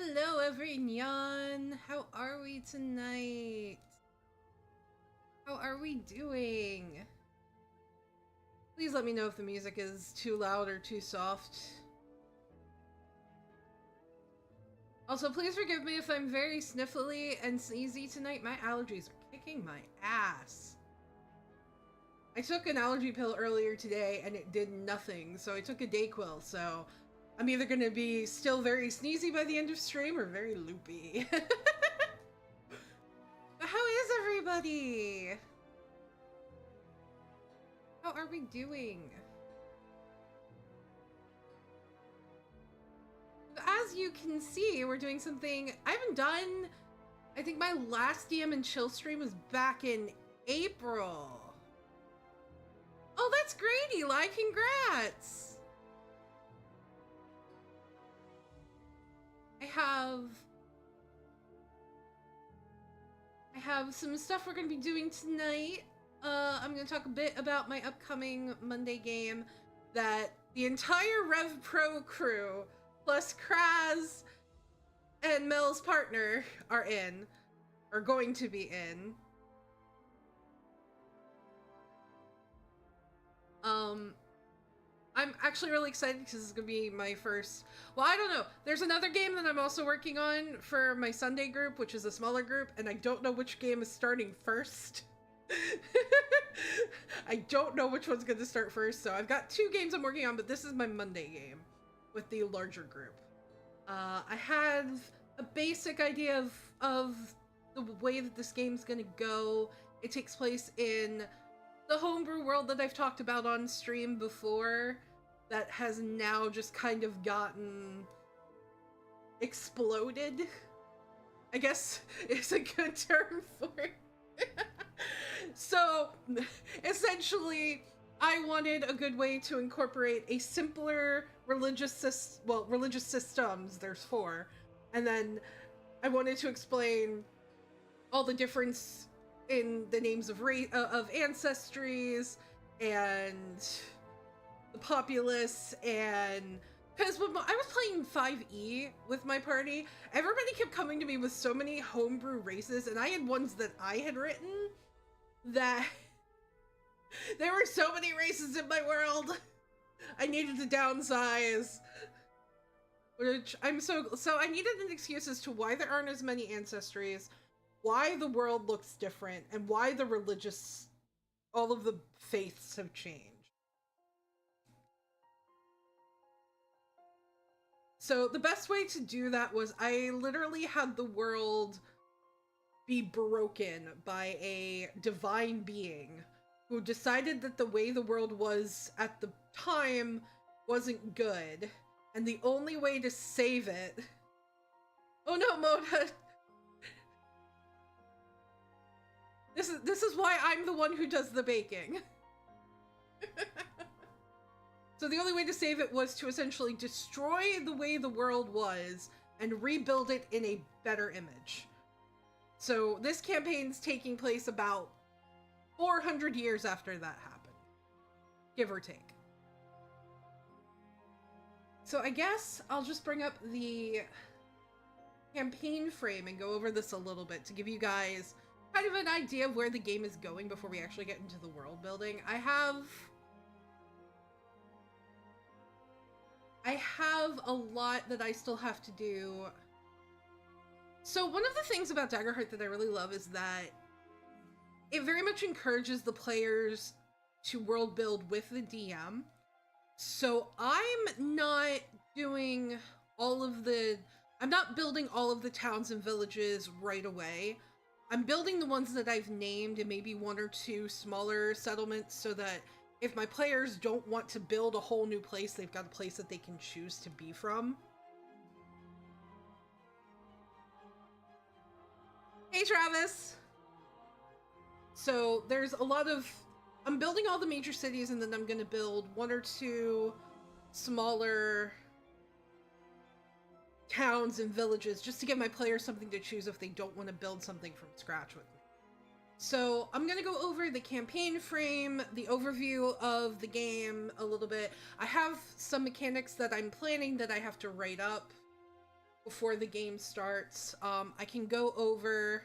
Hello everyone! How are we tonight? How are we doing? Please let me know if the music is too loud or too soft. Also, please forgive me if I'm very sniffly and sneezy tonight. My allergies are kicking my ass. I took an allergy pill earlier today and it did nothing, so I took a Dayquil, so I'm either going to be still very sneezy by the end of stream or very loopy. But how is everybody? How are we doing? As you can see, we're doing something I haven't done. I think my last DM and chill stream was back in April. Oh, that's great, Eli. Congrats. I have some stuff we're going to be doing tonight. I'm going to talk a bit about my upcoming Monday game that the entire Rev Pro crew, plus Kraz and Mel's partner, are going to be in. I'm actually really excited because this is going to be my first... Well, I don't know. There's another game that I'm also working on for my Sunday group, which is a smaller group, and I don't know which game is starting first. I don't know which one's going to start first, so I've got 2 games I'm working on, but this is my Monday game with the larger group. I have a basic idea of the way that this game's going to go. It takes place in the homebrew world that I've talked about on stream before, that has now just kind of gotten exploded, I guess is a good term for it. So essentially, I wanted a good way to incorporate a simpler religious systems, there's 4, and then I wanted to explain all the difference in the names of ancestries and the populace, and because when I was playing 5e with my party, everybody kept coming to me with so many homebrew races, and I had ones that I had written that there were so many races in my world. I needed to downsize, which so I needed an excuse as to why there aren't as many ancestries, why the world looks different, and why all of the faiths have changed. So the best way to do that was I literally had the world be broken by a divine being who decided that the way the world was at the time wasn't good, and the only way to save it... Oh no, Mona! This is why I'm the one who does the baking. So the only way to save it was to essentially destroy the way the world was and rebuild it in a better image. So this campaign's taking place about 400 years after that happened, give or take. So I guess I'll just bring up the campaign frame and go over this a little bit to give you guys kind of an idea of where the game is going before we actually get into the world building. I have a lot that I still have to do. So one of the things about DAGGERHEART that I really love is that it very much encourages the players to world build with the DM. So I'm not building all of the towns and villages right away. I'm building the ones that I've named and maybe 1 or 2 smaller settlements so that if my players don't want to build a whole new place, they've got a place that they can choose to be from. Hey, Travis! So there's a lot of... I'm building all the major cities, and then I'm going to build 1 or 2 smaller towns and villages just to give my players something to choose if they don't want to build something from scratch with me. So I'm going to go over the campaign frame, the overview of the game a little bit. I have some mechanics that I'm planning that I have to write up before the game starts. I can go over...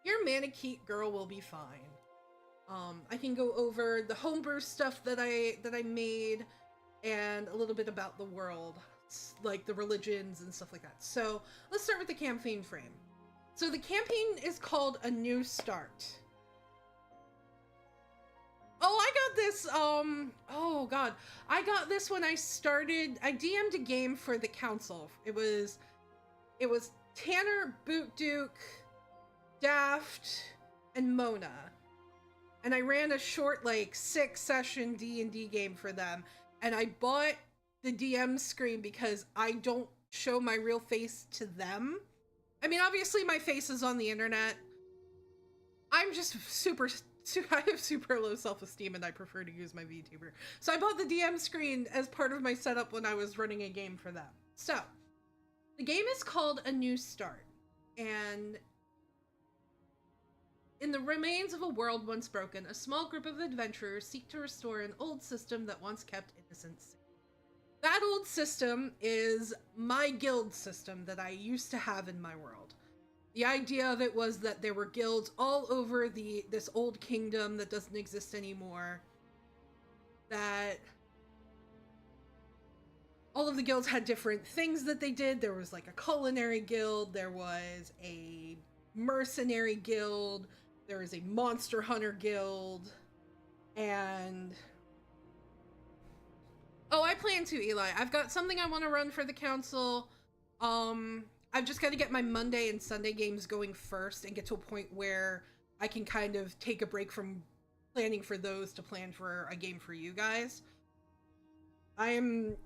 Your Manakete girl will be fine. I can go over the homebrew stuff that I made, and a little bit about the world, like the religions and stuff like that. So let's start with the campaign frame. So the campaign is called A New Start. Oh, I got this, oh god. I got this when I DM'd a game for the council. It was Tanner, Boot Duke, Daft, and Mona. And I ran a short, like, 6-session D&D game for them. And I bought the DM screen because I don't show my real face to them. I mean, obviously my face is on the internet. I'm just I have super low self-esteem and I prefer to use my VTuber. So I bought the DM screen as part of my setup when I was running a game for them. So, the game is called A New Start. And in the remains of a world once broken, a small group of adventurers seek to restore an old system that once kept innocence. That old system is my guild system that I used to have in my world. The idea of it was that there were guilds all over this old kingdom that doesn't exist anymore. That all of the guilds had different things that they did. There was like a culinary guild, there was a mercenary guild, there is a monster hunter guild, and... Oh, I plan to, Eli. I've got something I want to run for the council. I've just got to get my Monday and Sunday games going first and get to a point where I can kind of take a break from planning for those to plan for a game for you guys. I'm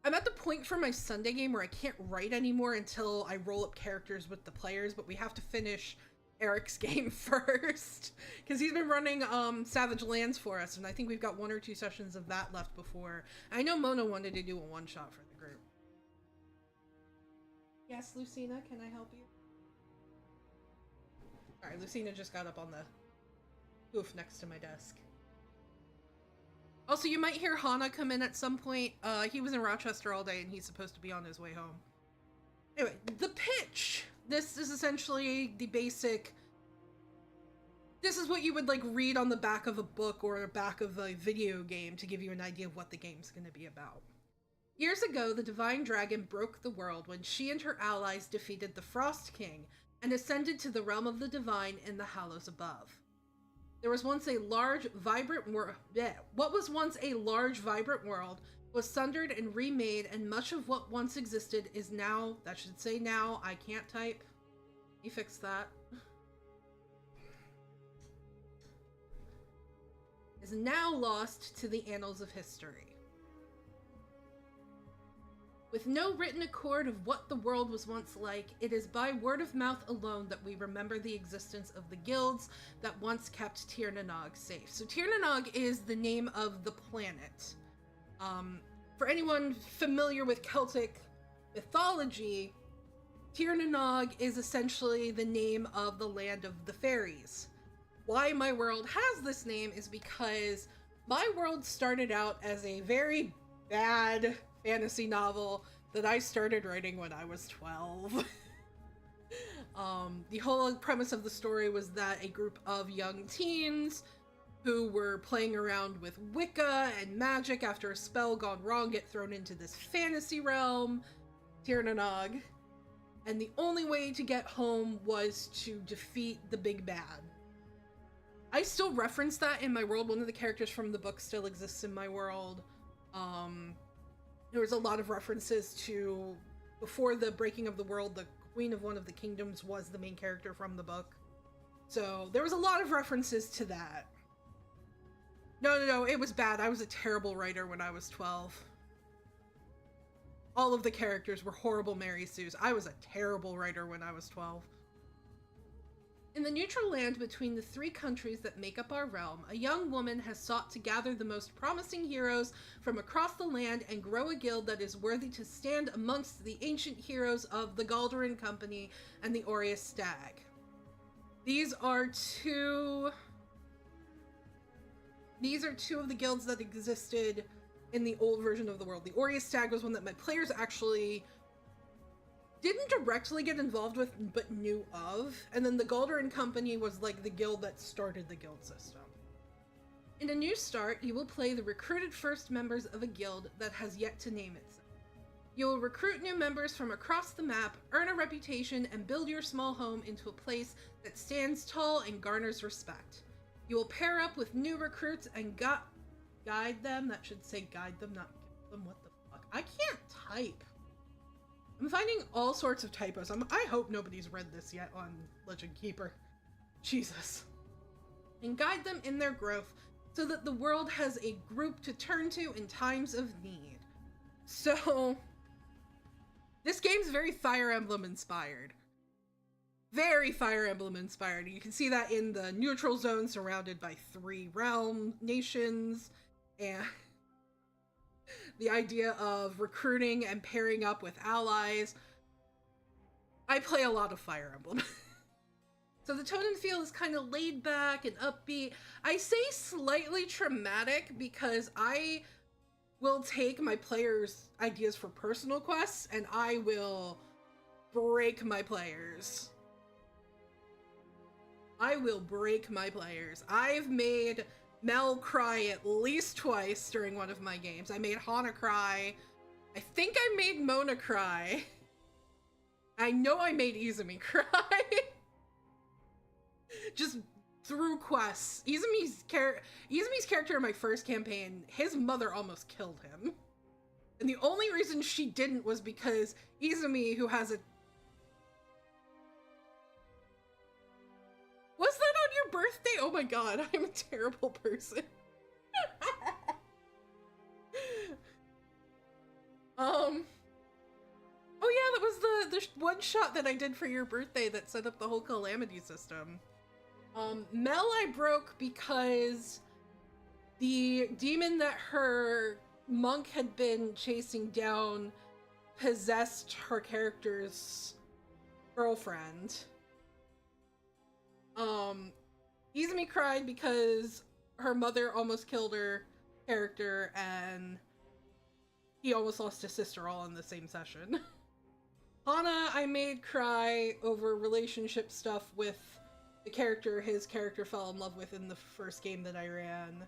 at the point for my Sunday game where I can't write anymore until I roll up characters with the players, but we have to finish Eric's game first because he's been running Savage Lands for us, and I think we've got 1 or 2 sessions of that left before. I know Mona wanted to do a one-shot for the group. Yes, Lucina, can I help you? Alright, Lucina just got up on the poof next to my desk. Also, you might hear Hana come in at some point. He was in Rochester all day and he's supposed to be on his way home. Anyway, the pitch. This is essentially the basic... This is what you would, like, read on the back of a book or the back of a video game to give you an idea of what the game's going to be about. Years ago, the Divine Dragon broke the world when she and her allies defeated the Frost King and ascended to the realm of the Divine in the Hallows above. There was once a large, vibrant world. What was once a large, vibrant world was sundered and remade, and much of what once existed is now, that should say now, I can't type. You fix that. Is now lost to the annals of history. With no written accord of what the world was once like, it is by word of mouth alone that we remember the existence of the guilds that once kept Tir na Nog safe. So Tir na Nog is the name of the planet. For anyone familiar with Celtic mythology, Tir na Nog is essentially the name of the land of the fairies. Why my world has this name is because my world started out as a very bad fantasy novel that I started writing when I was 12. The whole premise of the story was that a group of young teens who were playing around with Wicca and magic after a spell gone wrong get thrown into this fantasy realm, Tir na Nog, and the only way to get home was to defeat the big bad. I still reference that in my world. One of the characters from the book still exists in my world. There was a lot of references to, before the breaking of the world, the queen of one of the kingdoms was the main character from the book. So there was a lot of references to that. No, it was bad. I was a terrible writer when I was 12. All of the characters were horrible Mary Sues. I was a terrible writer when I was 12. In the neutral land between the 3 countries that make up our realm, a young woman has sought to gather the most promising heroes from across the land and grow a guild that is worthy to stand amongst the ancient heroes of the Galderin Company and the Aureus Stag. These are two of the guilds that existed in the old version of the world. The Aureus Stag was one that my players actually didn't directly get involved with, but knew of. And then the Galderin Company was like the guild that started the guild system. In a new start, you will play the recruited first members of a guild that has yet to name itself. You will recruit new members from across the map, earn a reputation, and build your small home into a place that stands tall and garners respect. You will pair up with new recruits and guide them. That should say guide them, not kill them. What the fuck? I can't type. I'm finding all sorts of typos. I hope nobody's read this yet on Legend Keeper. Jesus. And guide them in their growth so that the world has a group to turn to in times of need. So, this game's very Fire Emblem inspired. Very Fire Emblem inspired. You can see that in the neutral zone surrounded by 3 realm nations, and the idea of recruiting and pairing up with allies. I play a lot of Fire Emblem. So the tone and feel is kind of laid back and upbeat. I say slightly traumatic because I will take my players' ideas for personal quests and I will break my players. I will break my players. I've made Mel cry at least twice during one of my games. I made Hana cry. I think I made Mona cry. I know I made Izumi cry. Just through quests. Izumi's character in my first campaign, his mother almost killed him. And the only reason she didn't was because Izumi, who has a... Was that on your birthday? Oh my god, I'm a terrible person. Oh yeah, that was the one shot that I did for your birthday that set up the whole calamity system. Mel I broke because the demon that her monk had been chasing down possessed her character's girlfriend. Izumi cried because her mother almost killed her character and he almost lost his sister all in the same session. Hana I made cry over relationship stuff with the character his character fell in love with in the first game that I ran.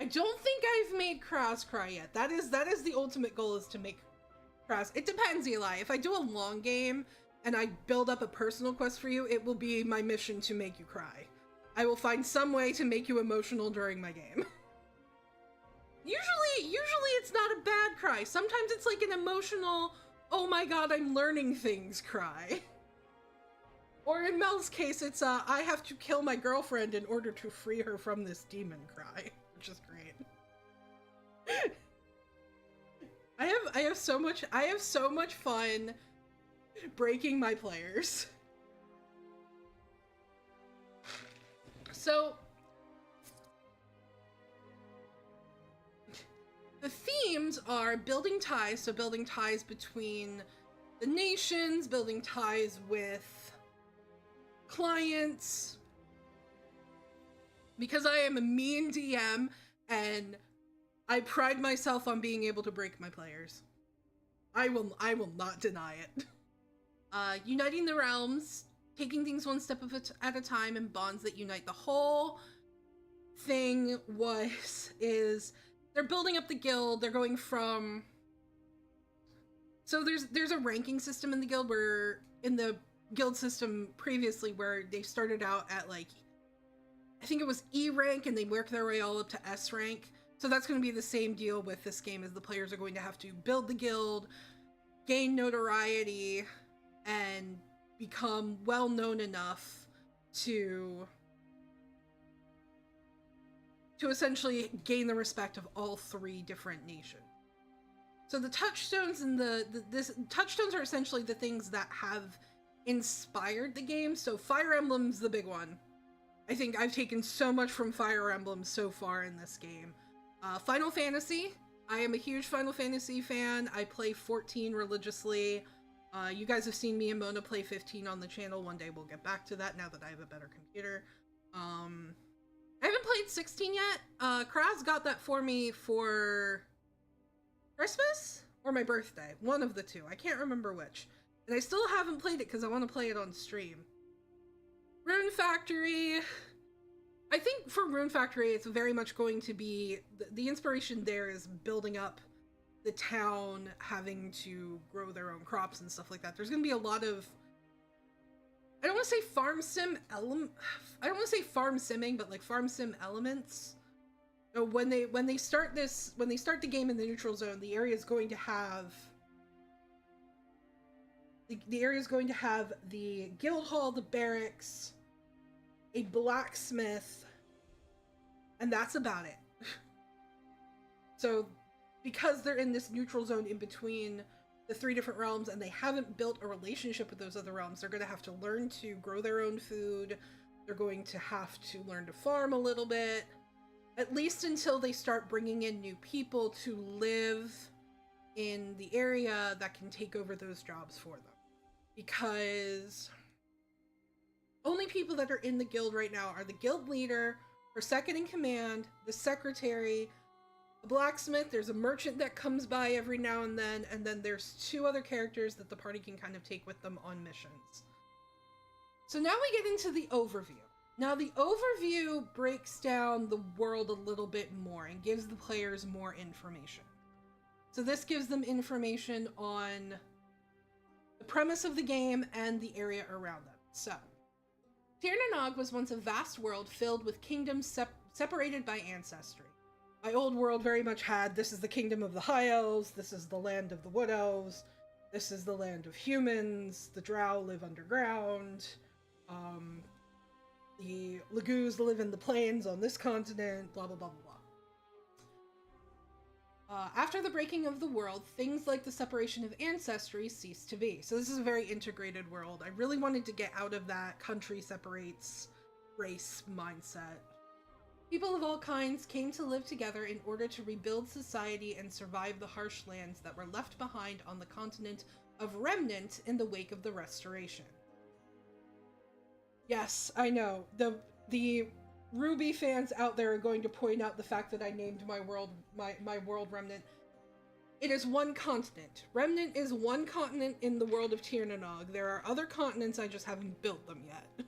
I don't think I've made Kraz cry yet. That is the ultimate goal, is to make Kraz. It depends, Eli. If I do a long game and I build up a personal quest for you, it will be my mission to make you cry. I will find some way to make you emotional during my game. Usually it's not a bad cry. Sometimes it's like an emotional, oh my god, I'm learning things cry. Or in Mel's case, it's I have to kill my girlfriend in order to free her from this demon cry, which is great. I have so much fun breaking my players. So the themes are building ties, so building ties between the nations, building ties with clients, because I am a mean DM and I pride myself on being able to break my players. I will not deny it. Uniting the realms, taking things one step at a time, and bonds that unite. The whole thing is they're building up the guild. They're going from, so there's a ranking system in the guild, where in the guild system previously where they started out at like, I think it was E rank and they work their way all up to S rank. So that's going to be the same deal with this game, as the players are going to have to build the guild, gain notoriety, and become well known enough to essentially gain the respect of all 3 different nations. So the touchstones and touchstones are essentially the things that have inspired the game. So Fire Emblem's the big one. I think I've taken so much from Fire Emblem so far in this game. Final Fantasy. I am a huge Final Fantasy fan. I play 14 religiously. You guys have seen me and Mona play 15 on the channel. One day we'll get back to that now that I have a better computer. I haven't played hit 16 yet. Kraz got that for me for Christmas or my birthday. One of the two. I can't remember which. And I still haven't played it because I want to play it on stream. Rune Factory. I think for Rune Factory, it's very much going to be... The inspiration there is building up the town, having to grow their own crops and stuff like that. There's going to be a lot of... I don't want to say farm sim I don't want to say farm simming, but like farm sim elements. So when they start the game in the neutral zone, the area is going to have the area is going to have the guild hall, the barracks, a blacksmith, and that's about it. So because they're in this neutral zone in between the three different realms and they haven't built a relationship with those other realms, they're going to have to learn to grow their own food. They're going to have to learn to farm a little bit, at least until they start bringing in new people to live in the area that can take over those jobs for them. Because only people that are in the guild right now are the guild leader, her second in command, the secretary, a blacksmith, there's a merchant that comes by every now and then there's two other characters that the party can kind of take with them on missions. So now we get into the overview. Now the overview breaks down the world a little bit more and gives the players more information. So this gives them information on the premise of the game and the area around them. So, Tir Nanog was once a vast world filled with kingdoms separated by ancestry. My old world very much had, this is the kingdom of the High Elves, this is the land of the Wood Elves, this is the land of humans, the Drow live underground, the Lagoos live in the plains on this continent, blah blah blah blah blah. After the breaking of the world, things like the separation of ancestry ceased to be. So this is a very integrated world. I really wanted to get out of that country separates race mindset. People of all kinds came to live together in order to rebuild society and survive the harsh lands that were left behind on the continent of Remnant in the wake of the Restoration. Yes, I know. The Ruby fans out there are going to point out the fact that I named my world Remnant. It is one continent. Remnant is one continent in the world of Tir Nanog. There are other continents, I just haven't built them yet.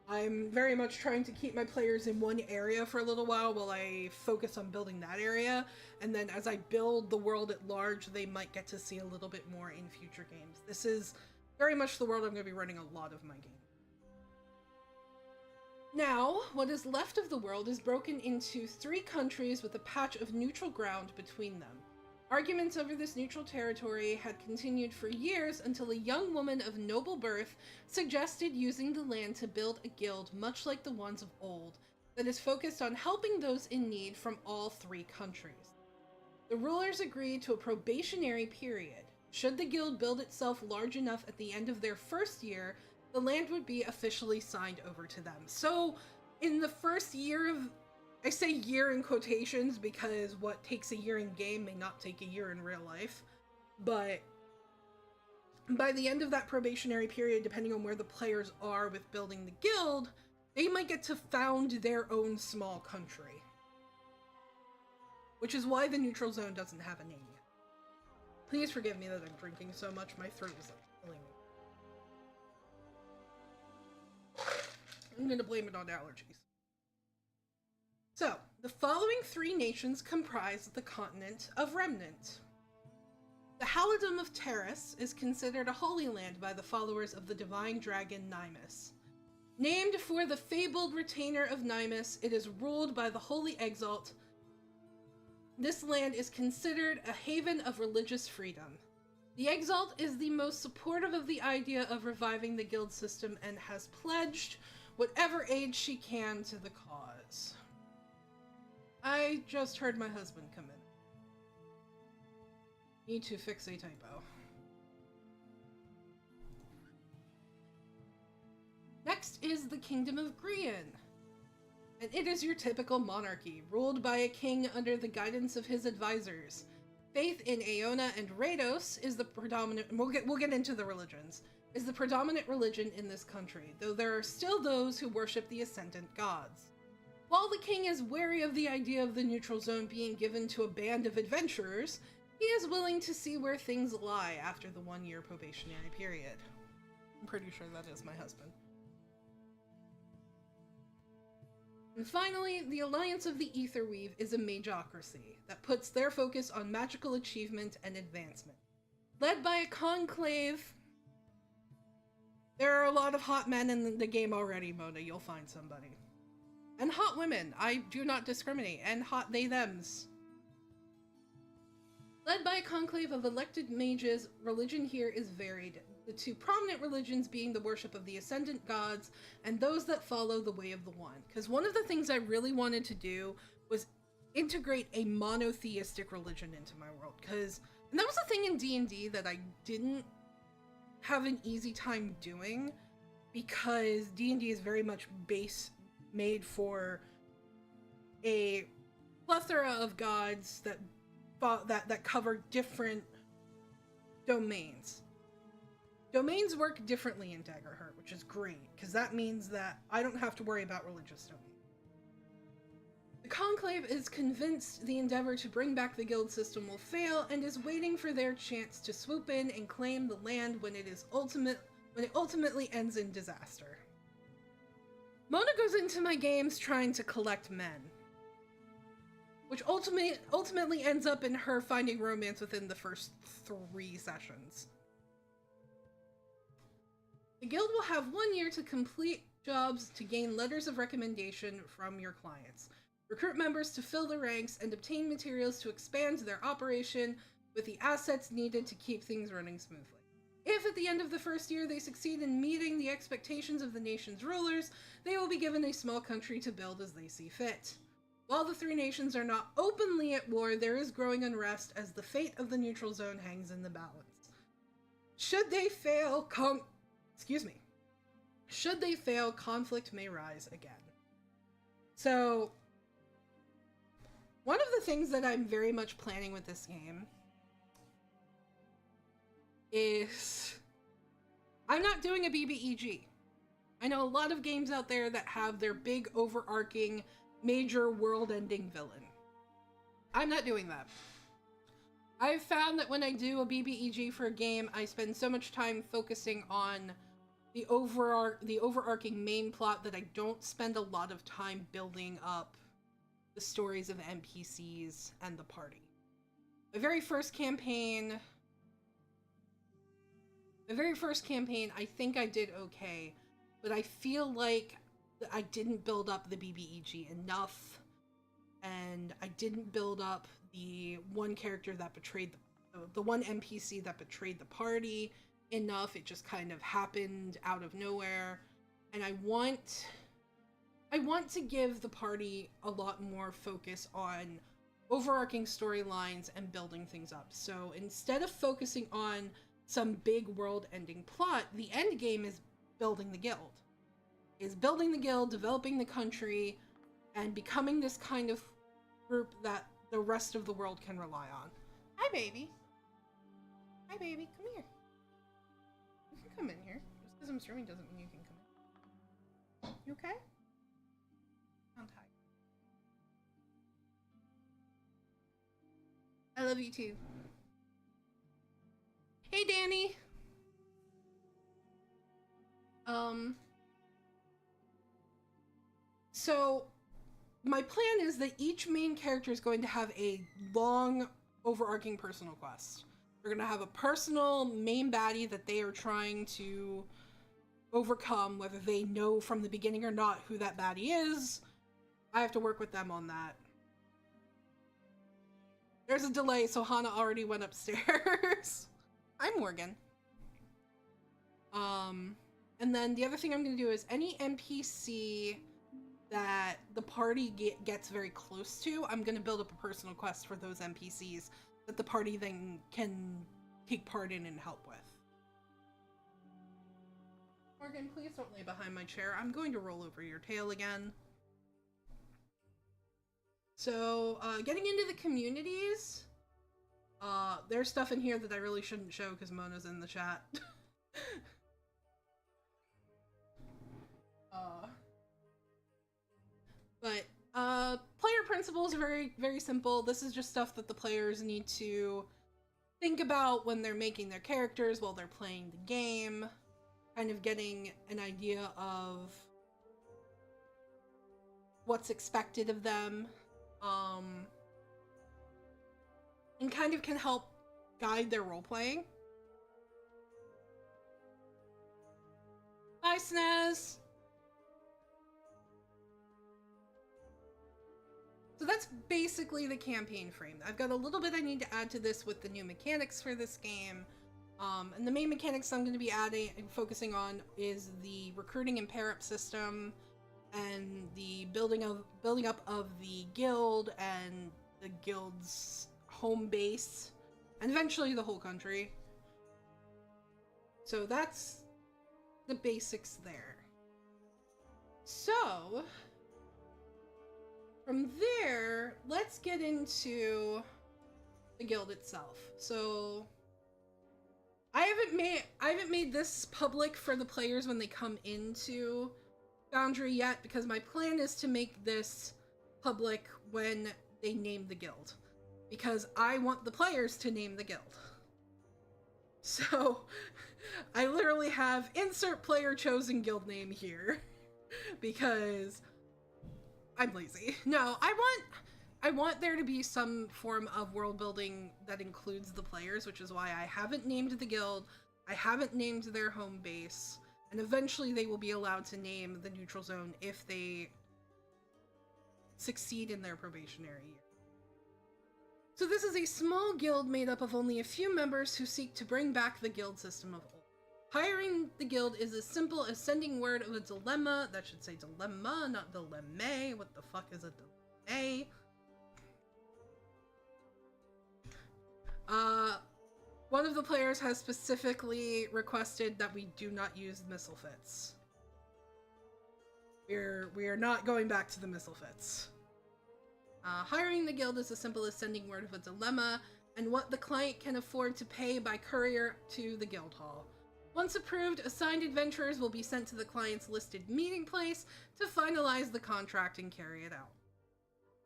I'm very much trying to keep my players in one area for a little while I focus on building that area, and then as I build the world at large, they might get to see a little bit more in future games. This is very much the world I'm going to be running a lot of my game. Now, what is left of the world is broken into 3 countries with a patch of neutral ground between them. Arguments over this neutral territory had continued for years until a young woman of noble birth suggested using the land to build a guild much like the ones of old, that is focused on helping those in need from all 3 countries. The rulers agreed to a probationary period. Should the guild build itself large enough at the end of their first year, the land would be officially signed over to them. So, in the first year of... I say year in quotations because what takes a year in game may not take a year in real life. But by the end of that probationary period, depending on where the players are with building the guild, they might get to found their own small country. Which is why the neutral zone doesn't have a name yet. Please forgive me that I'm drinking so much, my throat is killing me. I'm gonna blame it on allergies. So, the following 3 nations comprise the continent of Remnant. The Halidom of Terrace is considered a holy land by the followers of the divine dragon Nymus. Named for the fabled retainer of Nymus, it is ruled by the Holy Exalt. This land is considered a haven of religious freedom. The Exalt is the most supportive of the idea of reviving the guild system and has pledged whatever aid she can to the cause. I just heard my husband come in. Need to fix a typo. Next is the Kingdom of Grian, and it is your typical monarchy, ruled by a king under the guidance of his advisors. Faith in Aeona and Rados is the predominant... We'll get into the religions. Is the predominant religion in this country, though there are still those who worship the ascendant gods. While the king is wary of the idea of the neutral zone being given to a band of adventurers, he is willing to see where things lie after the 1-year probationary period. I'm pretty sure that is my husband. And finally, the Alliance of the Aetherweave is a magocracy that puts their focus on magical achievement and advancement. Led by a conclave. There are a lot of hot men in the game already, Mona. You'll find somebody. And hot women. I do not discriminate. And hot they-thems. Led by a conclave of elected mages, religion here is varied. The two prominent religions being the worship of the Ascendant Gods and those that follow the Way of the One. Because one of the things I really wanted to do was integrate a monotheistic religion into my world. And that was a thing in D&D that I didn't have an easy time doing, because D&D is very much made for a plethora of gods that cover different domains. Domains work differently in Daggerheart, which is great, because that means that I don't have to worry about religious domains. The Conclave is convinced the endeavor to bring back the guild system will fail, and is waiting for their chance to swoop in and claim the land when it ultimately ends in disaster. Mona goes into my games trying to collect men, which ultimately ends up in her finding romance within the first 3 sessions. The guild will have 1 year to complete jobs to gain letters of recommendation from your clients, recruit members to fill the ranks, and obtain materials to expand their operation with the assets needed to keep things running smoothly. If at the end of the first year they succeed in meeting the expectations of the nation's rulers, they will be given a small country to build as they see fit. While the 3 nations are not openly at war, there is growing unrest as the fate of the neutral zone hangs in the balance. Should they fail, conflict may rise again. So, one of the things that I'm very much planning with this game is I'm not doing a BBEG. I know a lot of games out there that have their big overarching major world-ending villain. I'm not doing that. I've found that when I do a BBEG for a game, I spend so much time focusing on the overarching main plot that I don't spend a lot of time building up the stories of NPCs and the party. My very first campaign, I think I did okay, but I feel like I didn't build up the BBEG enough, and I didn't build up the one character that betrayed the one NPC that betrayed the party enough. It just kind of happened out of nowhere, and I want to give the party a lot more focus on overarching storylines and building things up. So instead of focusing on some big world-ending plot, the end game is building the guild. Developing the country, and becoming this kind of group that the rest of the world can rely on. Hi, baby. Hi, baby. Come here. You can come in here. Just because I'm streaming doesn't mean you can come in. You okay? I'm tired. I love you too. Hey, Danny. So my plan is that each main character is going to have a long overarching personal quest. They're going to have a personal main baddie that they are trying to overcome, whether they know from the beginning or not who that baddie is. I have to work with them on that. There's a delay, so Hannah already went upstairs. I'm Morgan. And then the other thing I'm going to do is any NPC that the party gets very close to, I'm going to build up a personal quest for those NPCs that the party then can take part in and help with. Morgan, please don't lay behind my chair. I'm going to roll over your tail again. So, getting into the communities, there's stuff in here that I really shouldn't show because Mona's in the chat. But principles are very, very simple. This is just stuff that the players need to think about when they're making their characters while they're playing the game, kind of getting an idea of what's expected of them, and kind of can help guide their role-playing. Bye, Snaz! So that's basically the campaign frame. I've got a little bit I need to add to this with the new mechanics for this game. And the main mechanics I'm going to be adding and focusing on is the recruiting and pair-up system, and the building up of the guild and the guild's home base, and eventually the whole country. So that's the basics there. So from there, let's get into the guild itself. So I haven't made this public for the players when they come into Foundry yet, because my plan is to make this public when they name the guild, because I want the players to name the guild. So I literally have insert player chosen guild name here because I'm lazy. No, I want there to be some form of world building that includes the players, which is why I haven't named the guild, I haven't named their home base, and eventually they will be allowed to name the neutral zone if they succeed in their probationary year. So this is a small guild made up of only a few members who seek to bring back the guild system of old. Hiring the guild is as simple as sending word of a dilemma. That should say dilemma, not dilemma. What the fuck is a dilemma? One of the players has specifically requested that we do not use missile fits. We are not going back to the missile fits. Hiring the guild is as simple as sending word of a dilemma and what the client can afford to pay by courier to the guild hall. Once approved, assigned adventurers will be sent to the client's listed meeting place to finalize the contract and carry it out.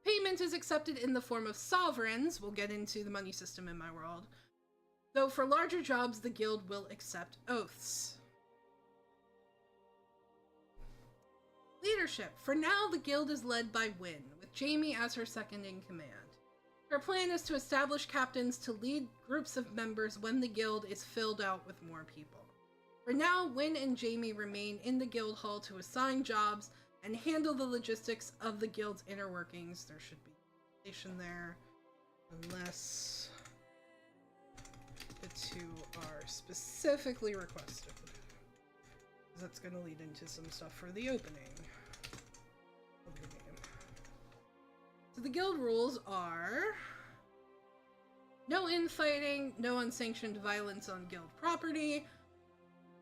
Payment is accepted in the form of sovereigns. We'll get into the money system in my world. Though for larger jobs, the guild will accept oaths. Leadership. For now, the guild is led by Wynne, with Jamie as her second in command. Her plan is to establish captains to lead groups of members when the guild is filled out with more people. For now, Wynne and Jamie remain in the guild hall to assign jobs and handle the logistics of the guild's inner workings. There should be a station there, unless the two are specifically requested. That's going to lead into some stuff for the opening of the game. So the guild rules are no infighting, no unsanctioned violence on guild property,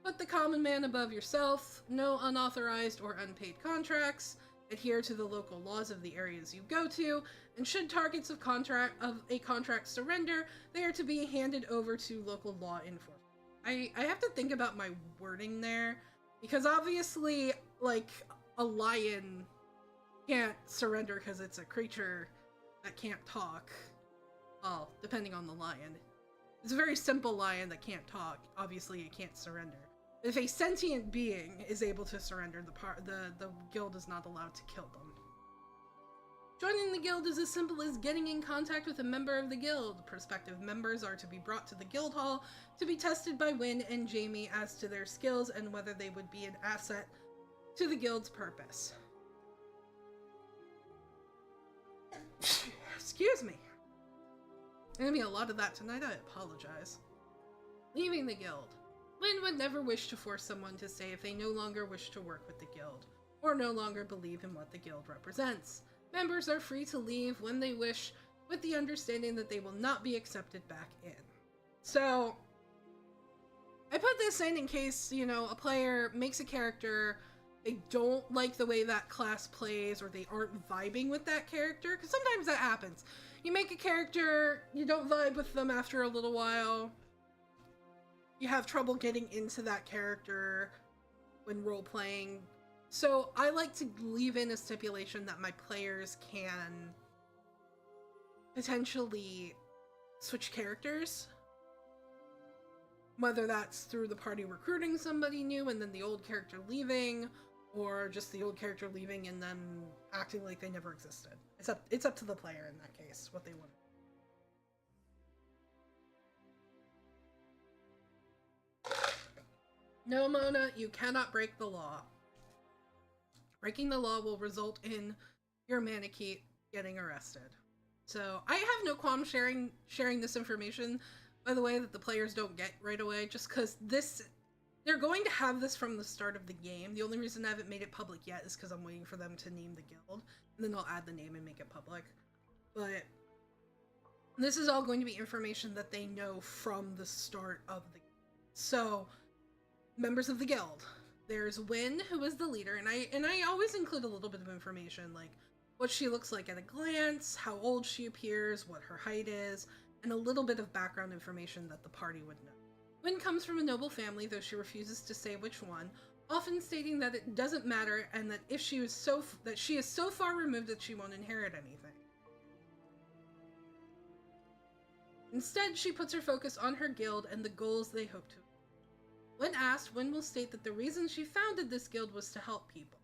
put the common man above yourself, no unauthorized or unpaid contracts, adhere to the local laws of the areas you go to, and should targets of a contract surrender, they are to be handed over to local law enforcement. I have to think about my wording there, because obviously, like, a lion can't surrender because it's a creature that can't talk. Well, depending on the lion. It's a very simple lion that can't talk. Obviously, it can't surrender. If a sentient being is able to surrender, the guild is not allowed to kill them. Joining the guild is as simple as getting in contact with a member of the guild. Prospective members are to be brought to the guild hall to be tested by Wynne and Jamie as to their skills and whether they would be an asset to the guild's purpose. Excuse me. There's gonna be a lot of that tonight, I apologize. Leaving the guild. Wynne would never wish to force someone to stay if they no longer wish to work with the guild, or no longer believe in what the guild represents. Members are free to leave when they wish, with the understanding that they will not be accepted back in. So, I put this in case, you know, a player makes a character, they don't like the way that class plays, or they aren't vibing with that character, because sometimes that happens. You make a character, you don't vibe with them after a little while, you have trouble getting into that character when role-playing. So I like to leave in a stipulation that my players can potentially switch characters. Whether that's through the party recruiting somebody new and then the old character leaving, or just the old character leaving and then acting like they never existed. It's up to the player in that case, what they want. No, Mona, you cannot break the law. Breaking the law will result in your Manakete getting arrested. So I have no qualm sharing this information, by the way, that the players don't get right away, just because they're going to have this from the start of the game. The only reason I haven't made it public yet is because I'm waiting for them to name the guild, and then I'll add the name and make it public. But this is all going to be information that they know from the start of the game. So, members of the guild. There's Wynn, who is the leader, and I always include a little bit of information, like what she looks like at a glance, how old she appears, what her height is, and a little bit of background information that the party would know. Wynn comes from a noble family, though she refuses to say which one, often stating that it doesn't matter and that she is so far removed that she won't inherit anything. Instead, she puts her focus on her guild and the goals they hope to. When asked, Wynn will state that the reason she founded this guild was to help people.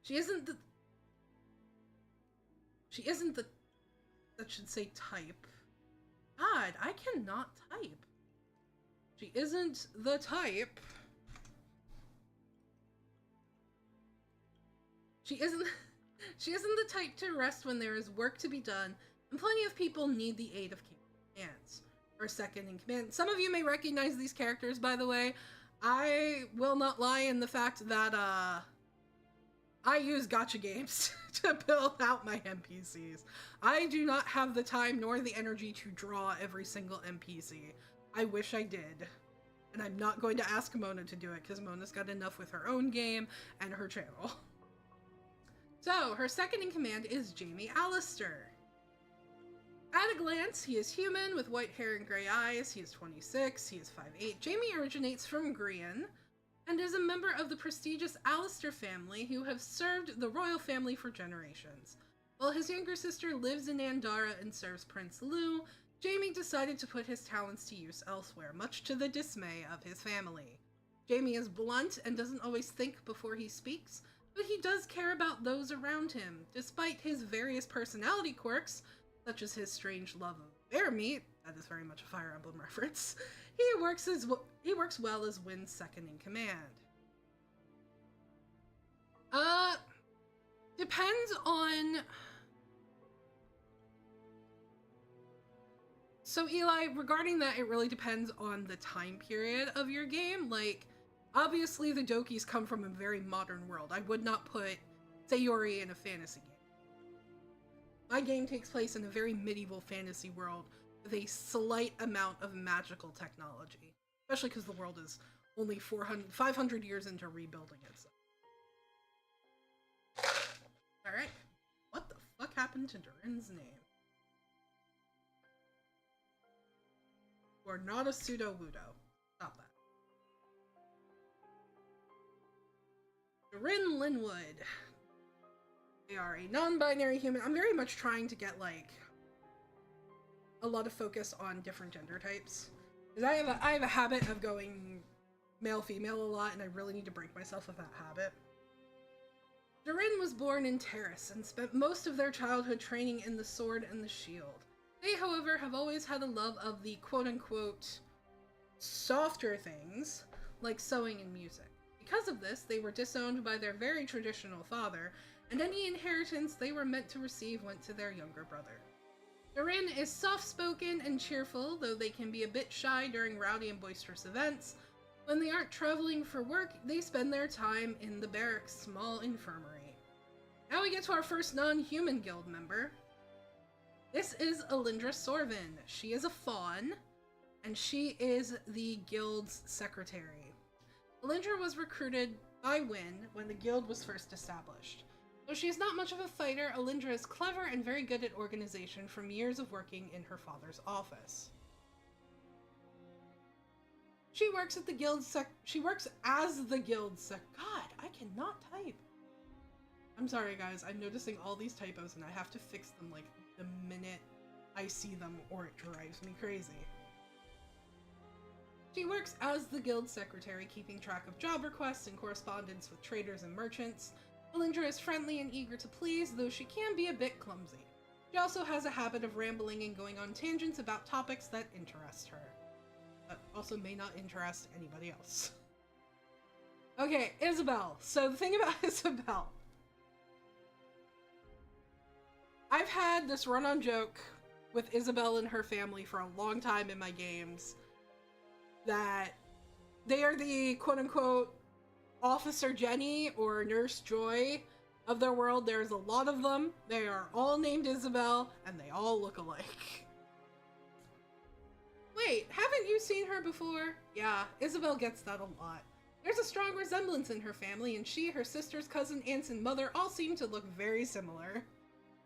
She isn't the that should say type. God, I cannot type. She isn't the type. She isn't the type to rest when there is work to be done, and plenty of people need the aid of commands. Or second in command. Some of you may recognize these characters, by the way. I will not lie in the fact that I use gacha games to build out my NPCs. I do not have the time nor the energy to draw every single NPC. I wish I did. And I'm not going to ask Mona to do it, because Mona's got enough with her own game and her channel. So, her second in command is Jamie Allister. At a glance, he is human with white hair and gray eyes. He is 26, he is 5'8". Jamie originates from Grian and is a member of the prestigious Allister family who have served the royal family for generations. While his younger sister lives in Andara and serves Prince Lu, Jamie decided to put his talents to use elsewhere, much to the dismay of his family. Jamie is blunt and doesn't always think before he speaks, but he does care about those around him. Despite his various personality quirks, such as his strange love of bear meat, that is very much a Fire Emblem reference, he works well as Wynn's second in command. Depends on... So Eli, regarding that, it really depends on the time period of your game. Like, obviously the Dokis come from a very modern world. I would not put Sayori in a fantasy game. My game takes place in a very medieval fantasy world with a slight amount of magical technology. Especially because the world is only 500 years into rebuilding itself. Alright. What the fuck happened to Durin's name? You are not a pseudo-wudo. Stop that. Durin Linwood. They are a non-binary human. I'm very much trying to get, like, a lot of focus on different gender types. Because I have a habit of going male-female a lot, and I really need to break myself of that habit. Durin was born in Terrace and spent most of their childhood training in the sword and the shield. They, however, have always had a love of the quote-unquote softer things, like sewing and music. Because of this, they were disowned by their very traditional father, and any inheritance they were meant to receive went to their younger brother. Durin is soft-spoken and cheerful, though they can be a bit shy during rowdy and boisterous events. When they aren't traveling for work, they spend their time in the barracks' small infirmary. Now we get to our first non-human guild member. This is Alindra Sorvin. She is a fawn, and she is the guild's secretary. Alindra was recruited by Wynn when the guild was first established. Though she is not much of a fighter, Alindra is clever and very good at organization from years of working in her father's office. She works at the guild she works as the guild God, I cannot type. I'm sorry guys, I'm noticing all these typos and I have to fix them like the minute I see them or it drives me crazy. She works as the guild secretary, keeping track of job requests and correspondence with traders and merchants. Alindra is friendly and eager to please, though she can be a bit clumsy. She also has a habit of rambling and going on tangents about topics that interest her, but also may not interest anybody else. Okay, Isabelle. So the thing about Isabelle, I've had this run-on joke with Isabelle and her family for a long time in my games, that they are the quote-unquote Officer Jenny or Nurse Joy of their world. There's a lot of them. They are all named Isabelle, and they all look alike. Wait, haven't you seen her before? Yeah, Isabelle gets that a lot. There's a strong resemblance in her family, and she, her sisters, cousin, aunts, and mother all seem to look very similar.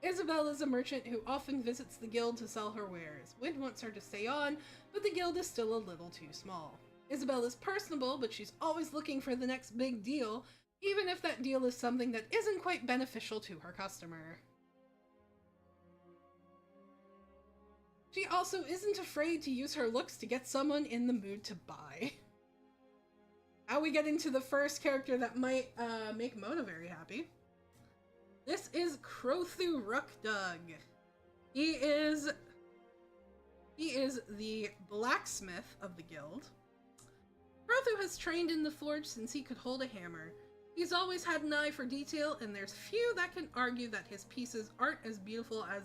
Isabelle is a merchant who often visits the guild to sell her wares. Wind wants her to stay on, but the guild is still a little too small. Isabelle is personable, but she's always looking for the next big deal, even if that deal is something that isn't quite beneficial to her customer. She also isn't afraid to use her looks to get someone in the mood to buy. Now we get into the first character that might make Mona very happy. This is Crothu Rukdug. He is the blacksmith of the guild. Crothu has trained in the forge since he could hold a hammer. He's always had an eye for detail, and there's few that can argue that his pieces aren't as beautiful as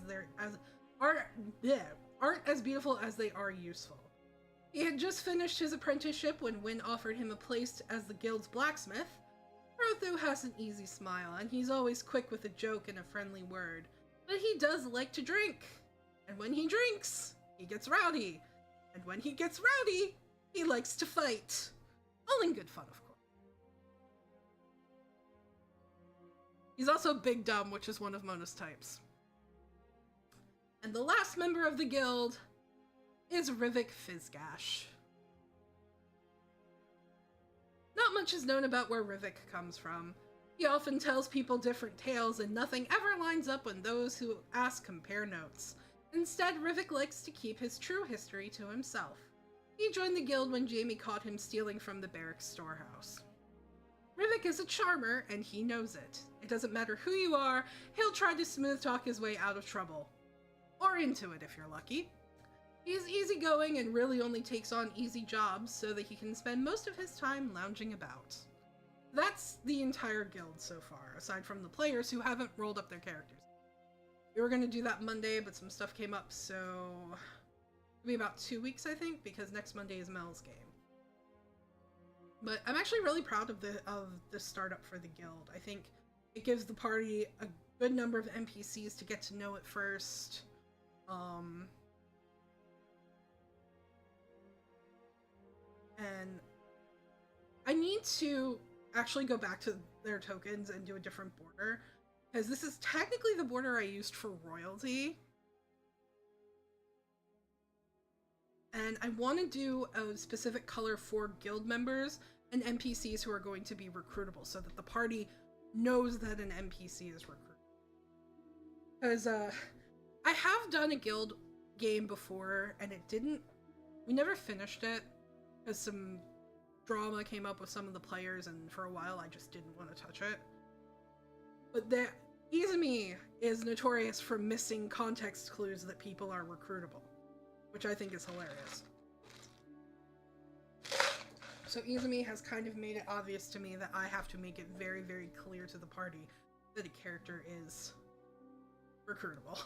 they are useful. He had just finished his apprenticeship when Wynn offered him a place as the guild's blacksmith. Crothu has an easy smile, and he's always quick with a joke and a friendly word. But he does like to drink. And when he drinks, he gets rowdy. And when he gets rowdy, he likes to fight. All in good fun, of course. He's also big dumb, which is one of Mona's types. And the last member of the guild is Rivik Fizgash. Not much is known about where Rivik comes from. He often tells people different tales, and nothing ever lines up when those who ask compare notes. Instead, Rivik likes to keep his true history to himself. He joined the guild when Jamie caught him stealing from the barracks storehouse. Rivik is a charmer, and he knows it. It doesn't matter who you are, he'll try to smooth talk his way out of trouble. Or into it if you're lucky. He's easygoing and really only takes on easy jobs so that he can spend most of his time lounging about. That's the entire guild so far, aside from the players who haven't rolled up their characters. We were going to do that Monday, but some stuff came up, so it'll be about 2 weeks, I think, because next Monday is Mel's game. But I'm actually really proud of the startup for the guild. I think it gives the party a good number of NPCs to get to know it first. And I need to actually go back to their tokens and do a different border, because this is technically the border I used for royalty. And I want to do a specific color for guild members and NPCs who are going to be recruitable, so that the party knows that an NPC is recruitable. Because I have done a guild game before, and we never finished it, because some drama came up with some of the players, and for a while I just didn't want to touch it. But Izumi is notorious for missing context clues that people are recruitable, which I think is hilarious. So Izumi has kind of made it obvious to me that I have to make it very, very clear to the party that a character is recruitable.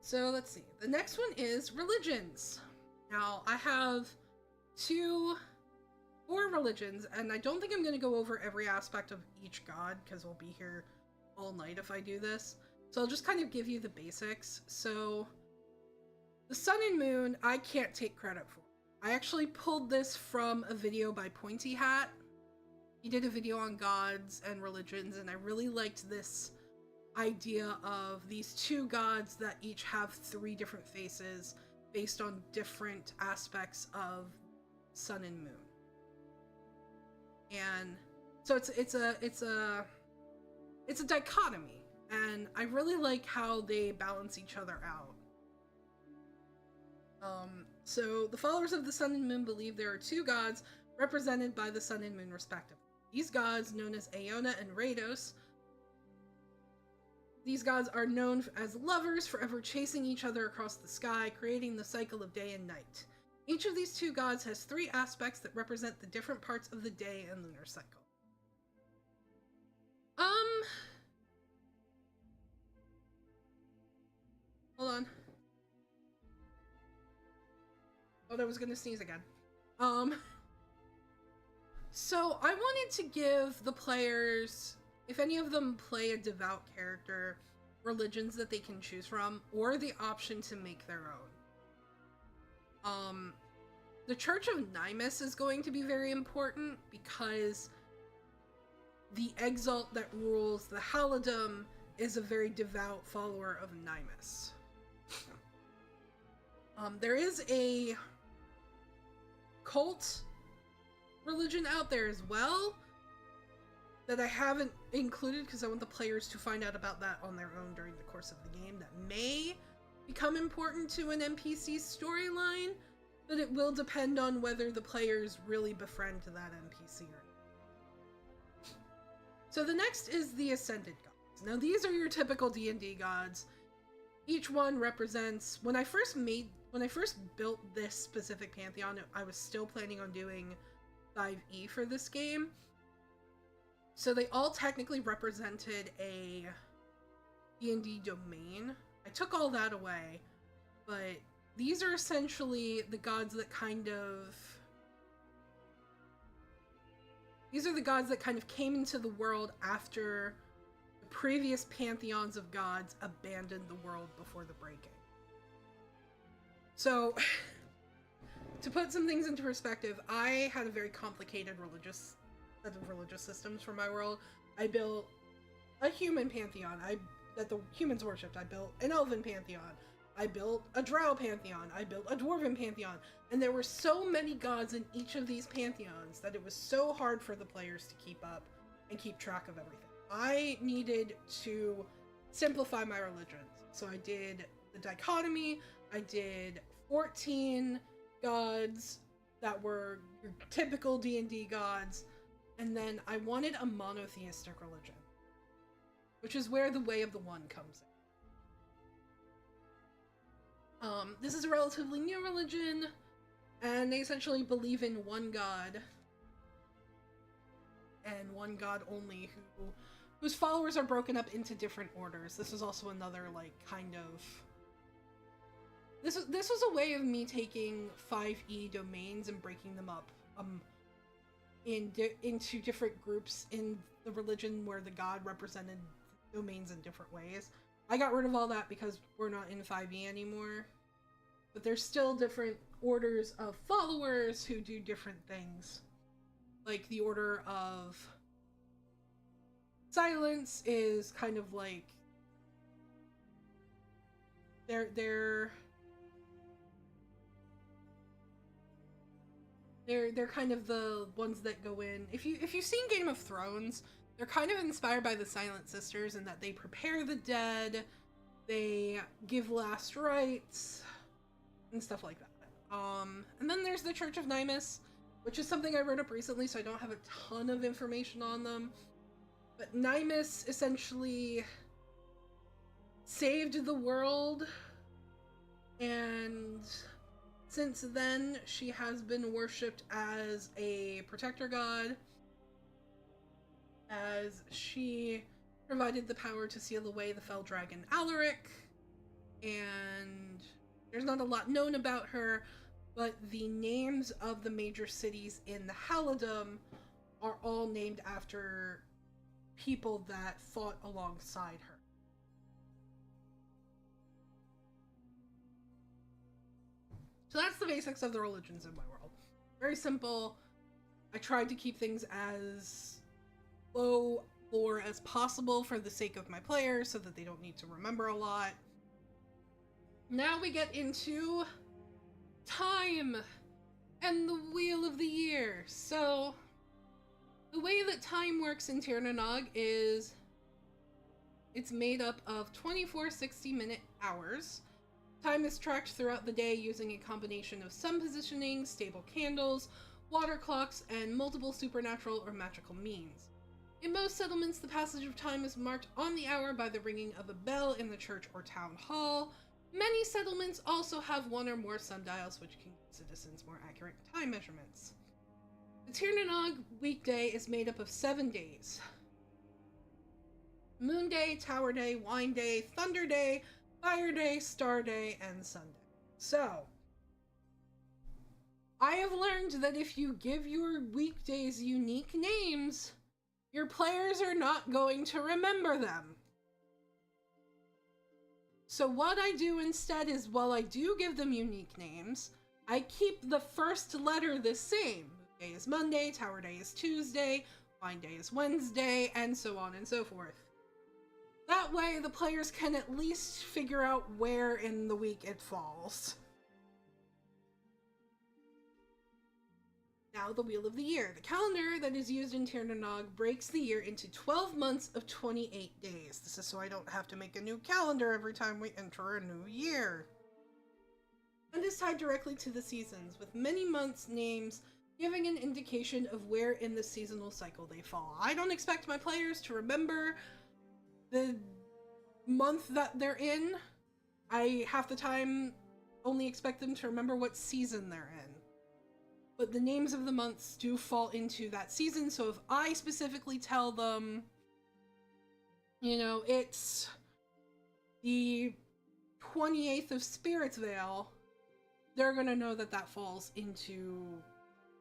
So let's see. The next one is religions. Now, I have 4 religions, and I don't think I'm going to go over every aspect of each god, because we'll be here all night if I do this. So I'll just kind of give you the basics. So the sun and moon, I can't take credit for. I actually pulled this from a video by Pointy Hat. He did a video on gods and religions, and I really liked this idea of these 2 gods that each have 3 different faces based on different aspects of sun and moon. And so it's a dichotomy, and I really like how they balance each other out. So the followers of the sun and moon believe there are two gods represented by the sun and moon respectively. These gods, known as Aeona and Rados, these gods are known as lovers, forever chasing each other across the sky, creating the cycle of day and night. Each of these two gods has three aspects that represent the different parts of the day and lunar cycle. Hold on. Oh, I was gonna sneeze again. So I wanted to give the players, if any of them play a devout character, religions that they can choose from, or the option to make their own. The Church of Nymus is going to be very important because the exalt that rules the Halidom is a very devout follower of Nymus. There is a cult religion out there as well that I haven't included because I want the players to find out about that on their own during the course of the game that may become important to an NPC storyline, but it will depend on whether the players really befriend that NPC or not. So the next is the Ascended Gods. Now these are your typical D&D gods. Each one represents, when I first built this specific pantheon, I was still planning on doing 5e for this game. So they all technically represented a D&D domain. I took all that away, but these are essentially the gods that these are the gods that kind of came into the world after the previous pantheons of gods abandoned the world before the breaking. So, to put some things into perspective, I had a very complicated set of religious systems for my world. I built a human pantheon that the humans worshipped. I built an elven pantheon. I built a drow pantheon. I built a dwarven pantheon. And there were so many gods in each of these pantheons that it was so hard for the players to keep up and keep track of everything. I needed to simplify my religions. So I did the dichotomy. I did 14 gods that were your typical D&D gods. And then I wanted a monotheistic religion, which is where the Way of the One comes in. This is a relatively new religion, and they essentially believe in one god, and one god only, whose followers are broken up into different orders. This is also another, like, kind of... This was a way of me taking 5e domains and breaking them up into different groups in the religion where the god represented domains in different ways. I got rid of all that because we're not in 5e anymore. But there's still different orders of followers who do different things. Like the Order of Silence is kind of like... They're kind of the ones that go in. If you've seen Game of Thrones, they're kind of inspired by the Silent Sisters in that they prepare the dead, they give last rites, and stuff like that. And then there's the Church of Nymus, which is something I wrote up recently, so I don't have a ton of information on them. But Nymus essentially saved the world, and since then she has been worshipped as a protector god, as she provided the power to seal away the fell dragon Alaric, and there's not a lot known about her, but the names of the major cities in the Halidom are all named after people that fought alongside her. So that's the basics of the religions in my world. Very simple. I tried to keep things as low lore as possible for the sake of my players so that they don't need to remember a lot. Now we get into time and the Wheel of the Year. So the way that time works in Tir na Nog is it's made up of 24 60-minute hours Time is tracked throughout the day using a combination of sun positioning, stable candles, water clocks, and multiple supernatural or magical means. In most settlements, the passage of time is marked on the hour by the ringing of a bell in the church or town hall. Many settlements also have one or more sundials, which can give citizens more accurate time measurements. The Tirnanog weekday is made up of 7 days. Moon Day, Tower Day, Wine Day, Thunder Day, Fire Day, Star Day, and Sunday. So, I have learned that if you give your weekdays unique names, your players are not going to remember them. So what I do instead is, while I do give them unique names, I keep the first letter the same. Moon Day is Monday, Tower Day is Tuesday, Wine Day is Wednesday, and so on and so forth. That way, the players can at least figure out where in the week it falls. Now, the Wheel of the Year. The calendar that is used in Tirnanog breaks the year into 12 months of 28 days. This is so I don't have to make a new calendar every time we enter a new year. And is tied directly to the seasons, with many months' names giving an indication of where in the seasonal cycle they fall. I don't expect my players to remember the month that they're in. I half the time only expect them to remember what season they're in. But the names of the months do fall into that season, so if I specifically tell them, you know, it's the 28th of Spirit's Veil, they're gonna know that that falls into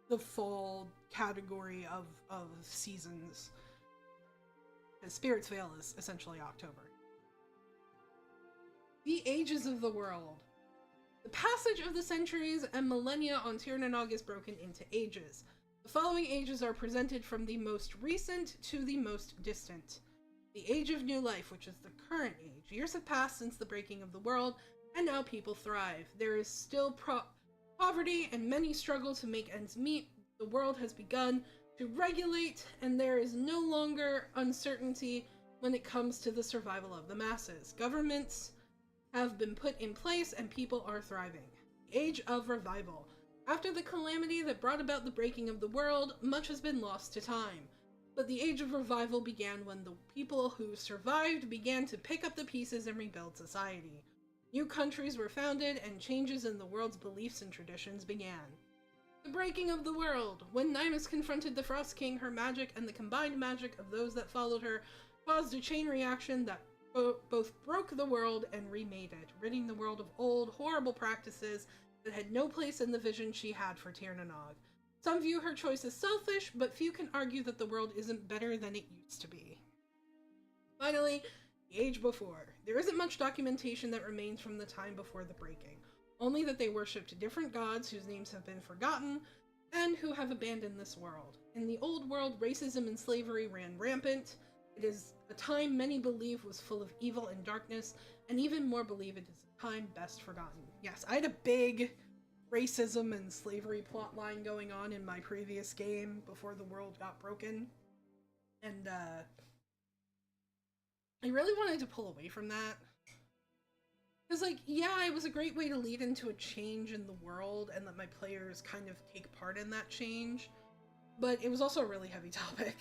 the fall category of seasons. Spirit's Veil is essentially October. The ages of the world. The passage of the centuries and millennia on Tirnanog is broken into ages. The following ages are presented from the most recent to the most distant. The Age of New Life, which is the current age. Years have passed since the breaking of the world, and now people thrive. There is still poverty, and many struggle to make ends meet. The world has begun to regulate, and there is no longer uncertainty when it comes to the survival of the masses. Governments have been put in place, and people are thriving. The Age of Revival. After the calamity that brought about the breaking of the world, much has been lost to time. But the Age of Revival began when the people who survived began to pick up the pieces and rebuild society. New countries were founded, and changes in the world's beliefs and traditions began. The breaking of the world. When Nymus confronted the Frost King, her magic and the combined magic of those that followed her caused a chain reaction that both broke the world and remade it, ridding the world of old, horrible practices that had no place in the vision she had for Tirnanog. Some view her choice as selfish, but few can argue that the world isn't better than it used to be. Finally, the Age Before. There isn't much documentation that remains from the time before the breaking, only that they worshipped different gods whose names have been forgotten, and who have abandoned this world. In the old world, racism and slavery ran rampant. It is a time many believe was full of evil and darkness, and even more believe it is a time best forgotten. Yes, I had a big racism and slavery plotline going on in my previous game before the world got broken, and I really wanted to pull away from that. Because, like, yeah, it was a great way to lead into a change in the world and let my players kind of take part in that change, but it was also a really heavy topic.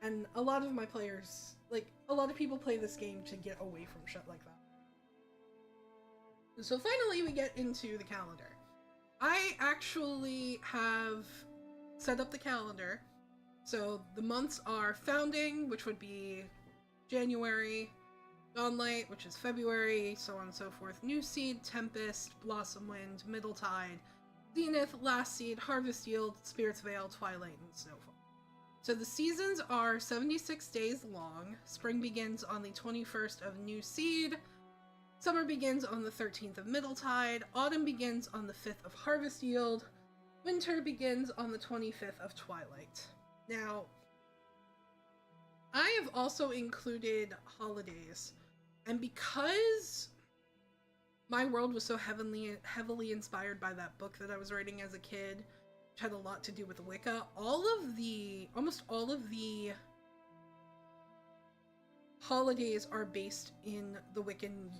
And a lot of my players, like, a lot of people play this game to get away from shit like that. So finally we get into the calendar. I actually have set up the calendar. So the months are Founding, which would be January, Dawnlight, which is February, so on and so forth, New Seed, Tempest, Blossom Wind, Middle Tide, Zenith, Last Seed, Harvest Yield, Spirit's Veil, Twilight, and Snowfall. So the seasons are 76 days long. Spring begins on the 21st of New Seed. Summer begins on the 13th of Middle Tide. Autumn begins on the 5th of Harvest Yield. Winter begins on the 25th of Twilight. Now, I have also included holidays. And because my world was so heavily inspired by that book that I was writing as a kid, which had a lot to do with Wicca, almost all of the holidays are based in the Wiccan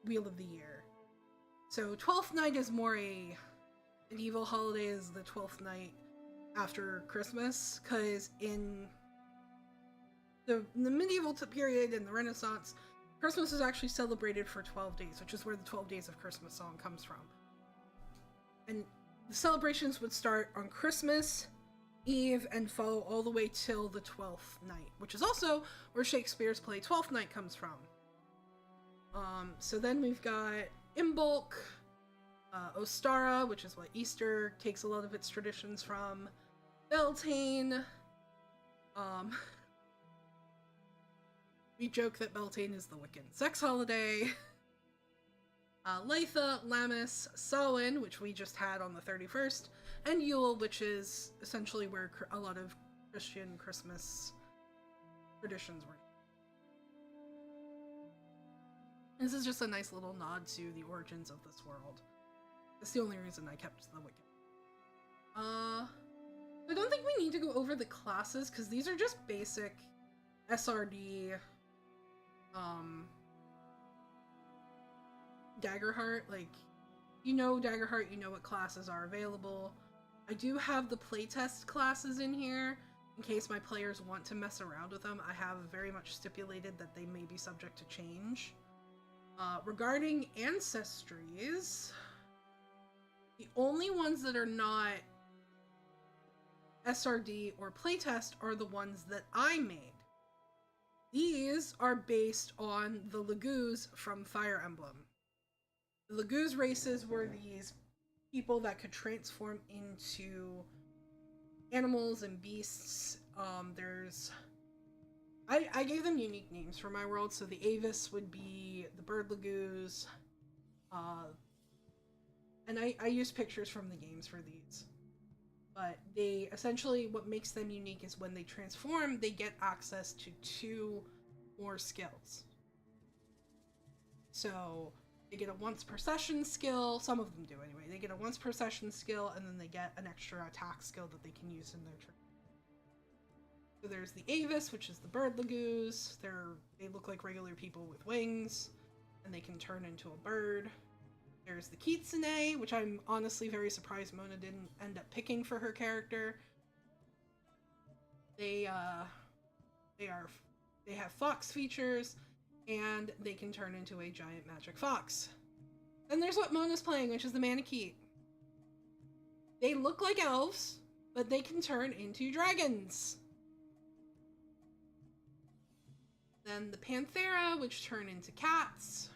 Wheel of the Year. So 12th night is more a medieval holiday, is the 12th night after Christmas, because in the medieval period and the Renaissance, Christmas is actually celebrated for 12 days, which is where the 12 Days of Christmas song comes from. And the celebrations would start on Christmas Eve and follow all the way till the 12th night, which is also where Shakespeare's play Twelfth Night comes from. So then we've got Imbolc, Ostara, which is what Easter takes a lot of its traditions from, Beltane. We joke that Beltane is the Wiccan sex holiday. Litha, Lammas, Samhain, which we just had on the 31st, and Yule, which is essentially where a lot of Christian Christmas traditions were. This is just a nice little nod to the origins of this world. That's the only reason I kept the Wiccan. I don't think we need to go over the classes, because these are just basic SRD, Daggerheart. Like, you know Daggerheart, you know what classes are available. I do have the playtest classes in here, in case my players want to mess around with them. I have very much stipulated that they may be subject to change. Regarding ancestries, the only ones that are not SRD or playtest are the ones that I made. These are based on the Laguz from Fire Emblem. The Laguz races were these people that could transform into animals and beasts. I gave them unique names for my world, so the Avis would be the bird Laguz, and I used pictures from the games for these. But they essentially, what makes them unique is when they transform, they get access to 2 more skills. So they get a once per session skill, some of them do anyway. They get a once per session skill, and then they get an extra attack skill that they can use in their turn. So there's the Avis, which is the bird Laguz. They look like regular people with wings, and they can turn into a bird. There's the Kitsune, which I'm honestly very surprised Mona didn't end up picking for her character. They have fox features, and they can turn into a giant magic fox. Then there's what Mona's playing, which is the Manakete. They look like elves, but they can turn into dragons. Then the Panthera, which turn into cats.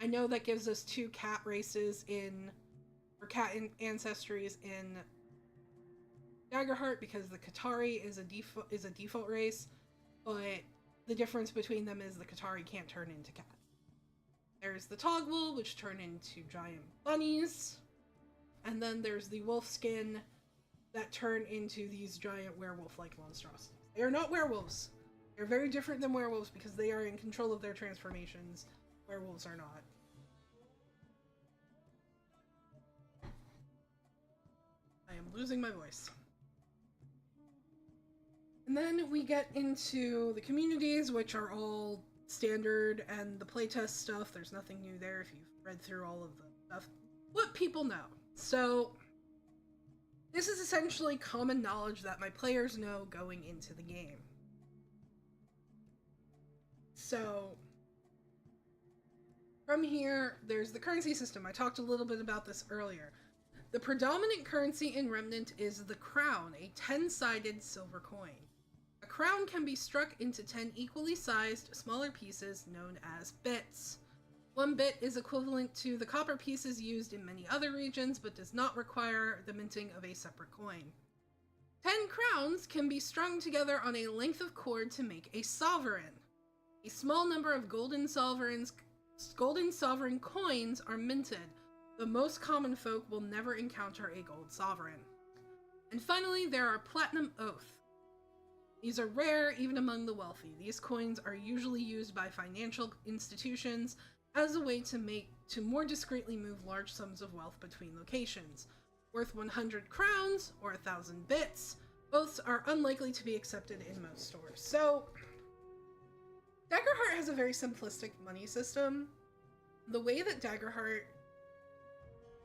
I know that gives us 2 cat races or cat ancestries in Daggerheart, because the Qatari is a default race, but the difference between them is the Qatari can't turn into cats. There's the Togwell, which turn into giant bunnies, and then there's the Wolfskin that turn into these giant werewolf-like monstrosities. They are not werewolves. They're very different than werewolves because they are in control of their transformations. Werewolves are not. I am losing my voice. And then we get into the communities, which are all standard, and the playtest stuff. There's nothing new there if you've read through all of the stuff. What people know. So, this is essentially common knowledge that my players know going into the game. So, from here, there's the currency system. I talked a little bit about this earlier. The predominant currency in Remnant is the crown, a 10-sided silver coin. A crown can be struck into 10 equally sized, smaller pieces known as bits. 1 bit is equivalent to the copper pieces used in many other regions, but does not require the minting of a separate coin. 10 crowns can be strung together on a length of cord to make a sovereign. A small number of golden sovereign coins are minted. The most common folk will never encounter a gold sovereign. And finally, there are platinum oath. These are rare even among the wealthy. These coins are usually used by financial institutions as a way to more discreetly move large sums of wealth between locations. Worth 100 crowns or 1,000 bits, oaths are unlikely to be accepted in most stores. So, Daggerheart has a very simplistic money system. The way that Daggerheart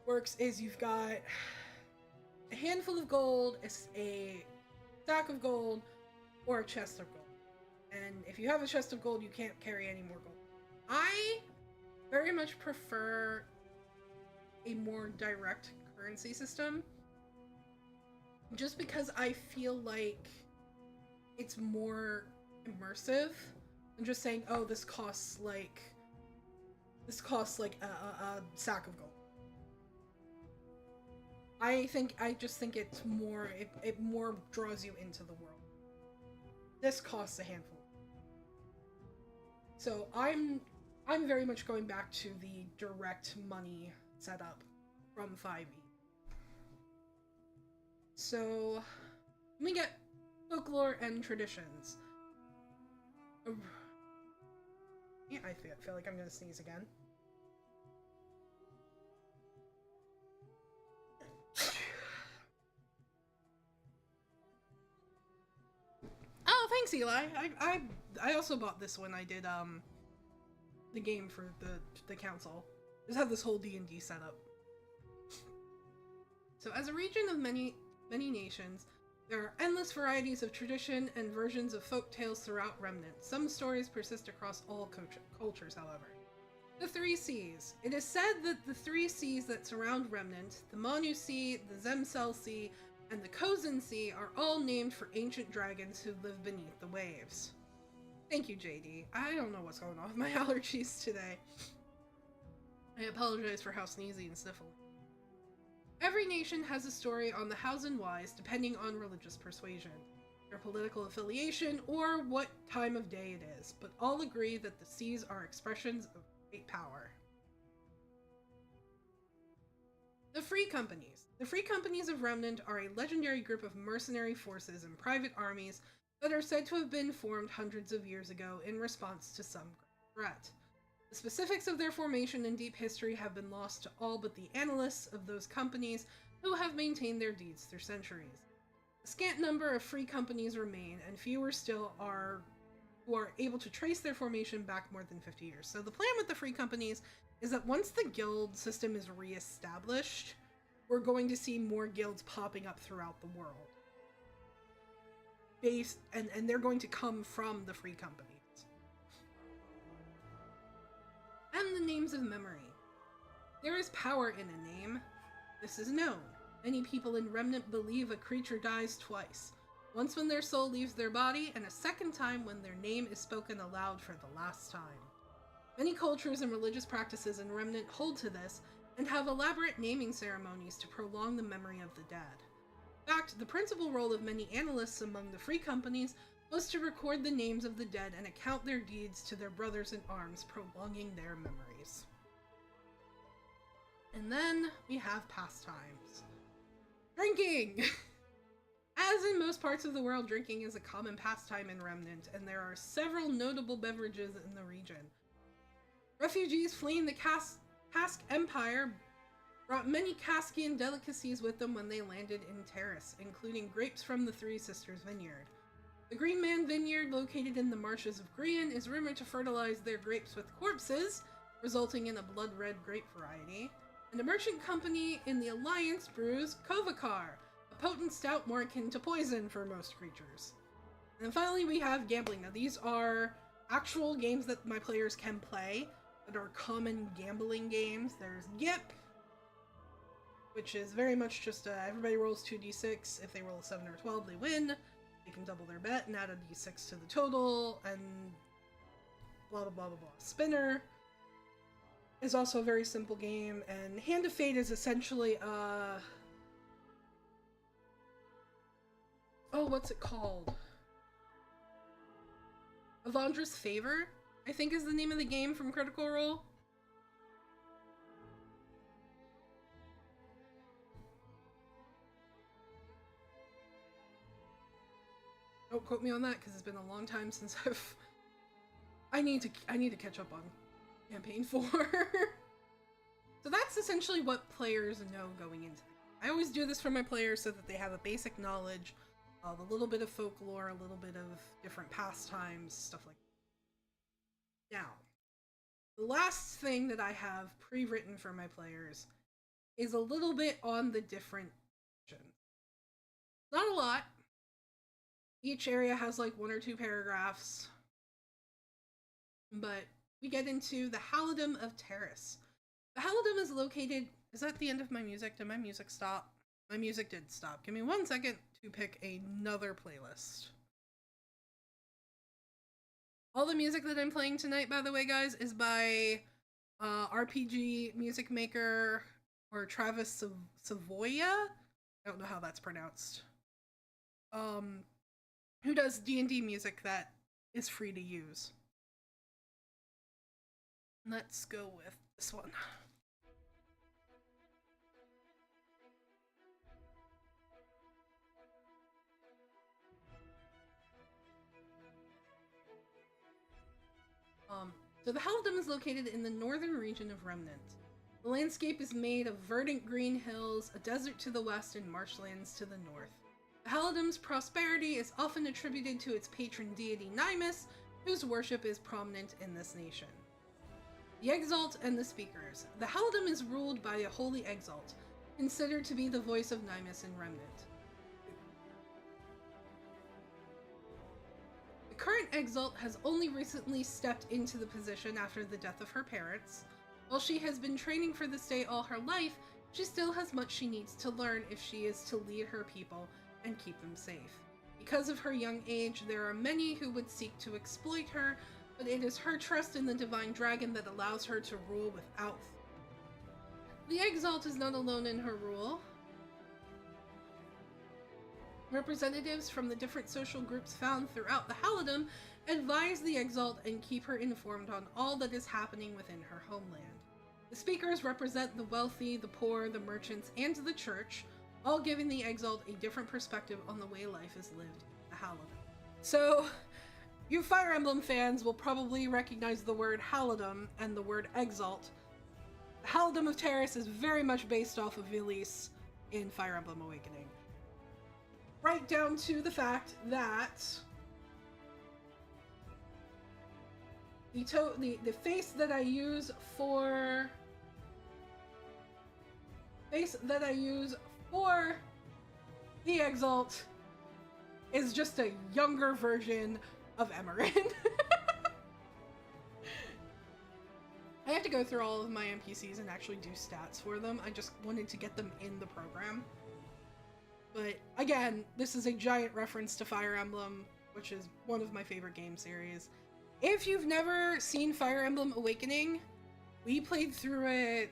works is you've got a handful of gold, a stack of gold, or a chest of gold. And if you have a chest of gold, you can't carry any more gold. I very much prefer a more direct currency system, just because I feel like it's more immersive than just saying, oh, this costs like a sack of gold. I just think it's more, it more draws you into the world. This costs a handful. So I'm very much going back to the direct money setup from 5e. So let me get folklore and traditions. Yeah, I feel like I'm gonna sneeze again. Oh, thanks, Eli. I also bought this when I did the game for the council. Just have this whole D&D setup. So, as a region of many nations, there are endless varieties of tradition and versions of folk tales throughout Remnant. Some stories persist across all cultures, however. The Three Seas. It is said that the three seas that surround Remnant, the Manu Sea, the Zemsel Sea, and the Kozin Sea, are all named for ancient dragons who live beneath the waves. Thank you, JD. I don't know what's going on with my allergies today. I apologize for how sneezy and sniffly. Every nation has a story on the hows and whys, depending on religious persuasion, their political affiliation, or what time of day it is, but all agree that the seas are expressions of great power. The Free Companies. The Free Companies of Remnant are a legendary group of mercenary forces and private armies that are said to have been formed hundreds of years ago in response to some great threat. The specifics of their formation and deep history have been lost to all but the annalists of those companies who have maintained their deeds through centuries. A scant number of free companies remain, and fewer still are who are able to trace their formation back more than 50 years. So the plan with the free companies is that once the guild system is re-established, we're going to see more guilds popping up throughout the world. And they're going to come from the free companies. And the names of memory. There is power in a name. This is known. Many people in Remnant believe a creature dies twice. Once when their soul leaves their body, and a second time when their name is spoken aloud for the last time. Many cultures and religious practices in Remnant hold to this, and have elaborate naming ceremonies to prolong the memory of the dead. In fact, the principal role of many analysts among the free companies was to record the names of the dead and account their deeds to their brothers in arms, prolonging their memories. And then we have pastimes. Drinking! As in most parts of the world, drinking is a common pastime in Remnant, and there are several notable beverages in the region. Refugees fleeing the Kask Empire brought many Kaskian delicacies with them when they landed in Terrace, including grapes from the Three Sisters Vineyard. The Green Man Vineyard, located in the marshes of Grian, is rumored to fertilize their grapes with corpses, resulting in a blood-red grape variety. And a merchant company in the Alliance brews Kovakar, a potent stout more akin to poison for most creatures. And then finally we have gambling. Now these are actual games that my players can play, that are common gambling games. There's Gip, which is very much just everybody rolls 2d6. If they roll a 7 or 12, they win. They can double their bet and add a d6 to the total, and blah blah blah blah blah. Spinner is also a very simple game, and Hand of Fate is essentially oh, what's it called? Avondra's Favor, I think is the name of the game from Critical Role. Don't quote me on that because it's been a long time since I need to catch up on campaign 4. So that's essentially what players know going into it. I always do this for my players so that they have a basic knowledge of a little bit of folklore, a little bit of different pastimes, stuff like that. Now, the last thing that I have pre-written for my players is a little bit on the different sections. Not a lot. Each area has like 1 or 2 paragraphs. But we get into the Halidom of Terrace. The Halidom is located. Is that the end of my music? Did my music stop? My music did stop. Give me 1 second to pick another playlist. All the music that I'm playing tonight, by the way, guys, is by RPG music maker or Travis Savoie. I don't know how that's pronounced. Who does D&D music that is free to use. Let's go with this one. So the Halidom is located in the northern region of Remnant. The landscape is made of verdant green hills, a desert to the west, and marshlands to the north. The Halidom's prosperity is often attributed to its patron deity Nymus, whose worship is prominent in this nation. The Exalt and the Speakers. The Halidom is ruled by a holy Exalt, considered to be the voice of Nymus in Remnant. The current Exalt has only recently stepped into the position after the death of her parents. While she has been training for this day all her life, she still has much she needs to learn if she is to lead her people and keep them safe. Because of her young age, there are many who would seek to exploit her, but it is her trust in the divine dragon that allows her to rule without fear. The Exalt is not alone in her rule. Representatives from the different social groups found throughout the Halidom advise the Exalt and keep her informed on all that is happening within her homeland. The Speakers represent the wealthy, the poor, the merchants, and the church, all giving the Exalt a different perspective on the way life is lived in the Halidom. So, you Fire Emblem fans will probably recognize the word Halidom and the word Exalt. The Halidom of Terrace is very much based off of Vilise in Fire Emblem Awakening. Right down to the fact that the face that I use for the Exalt is just a younger version of Emerin. I have to go through all of my NPCs and actually do stats for them. I just wanted to get them in the program. But again, this is a giant reference to Fire Emblem, which is one of my favorite game series. If you've never seen Fire Emblem Awakening, we played through it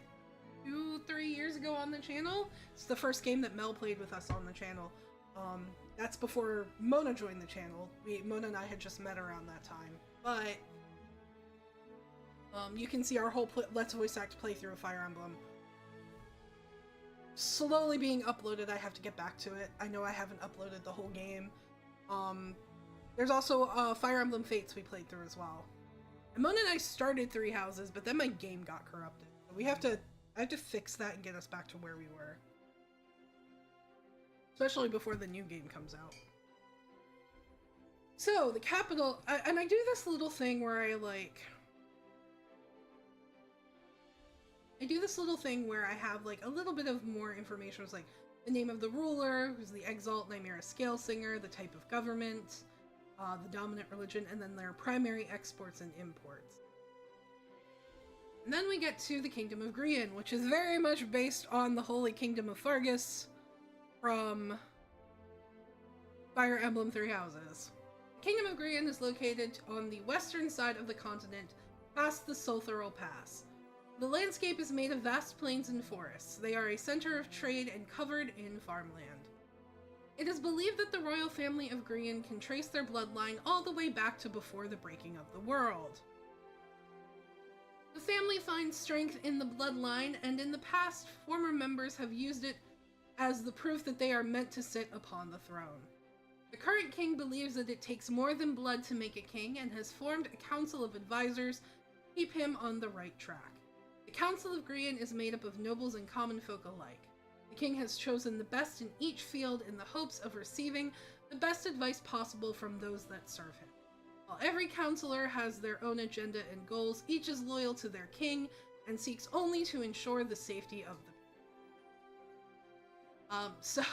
2-3 years ago on the channel. It's the first game that Mel played with us on the channel. That's before Mona joined the channel. Mona and I had just met around that time. But you can see our whole Let's Voice Act playthrough of Fire Emblem slowly being uploaded. I have to get back to it. I know I haven't uploaded the whole game. There's also Fire Emblem Fates we played through as well. And Mona and I started Three Houses, but then my game got corrupted. So I have to fix that and get us back to where we were. Especially before the new game comes out. So, the capital, and I do this little thing where I have like a little bit of more information. It's like the name of the ruler, who's the Exalt, Nymera Scalesinger, the type of government, the dominant religion, and then their primary exports and imports. And then we get to the Kingdom of Grian, which is very much based on the Holy Kingdom of Fargus from Fire Emblem Three Houses. The Kingdom of Grian is located on the western side of the continent, past the Sulthural Pass. The landscape is made of vast plains and forests. They are a center of trade and covered in farmland. It is believed that the royal family of Grian can trace their bloodline all the way back to before the breaking of the world. The family finds strength in the bloodline, and in the past, former members have used it as the proof that they are meant to sit upon the throne. The current king believes that it takes more than blood to make a king, and has formed a council of advisors to keep him on the right track. The Council of Grian is made up of nobles and common folk alike. The king has chosen the best in each field in the hopes of receiving the best advice possible from those that serve him. While every counselor has their own agenda and goals, each is loyal to their king and seeks only to ensure the safety of the people. So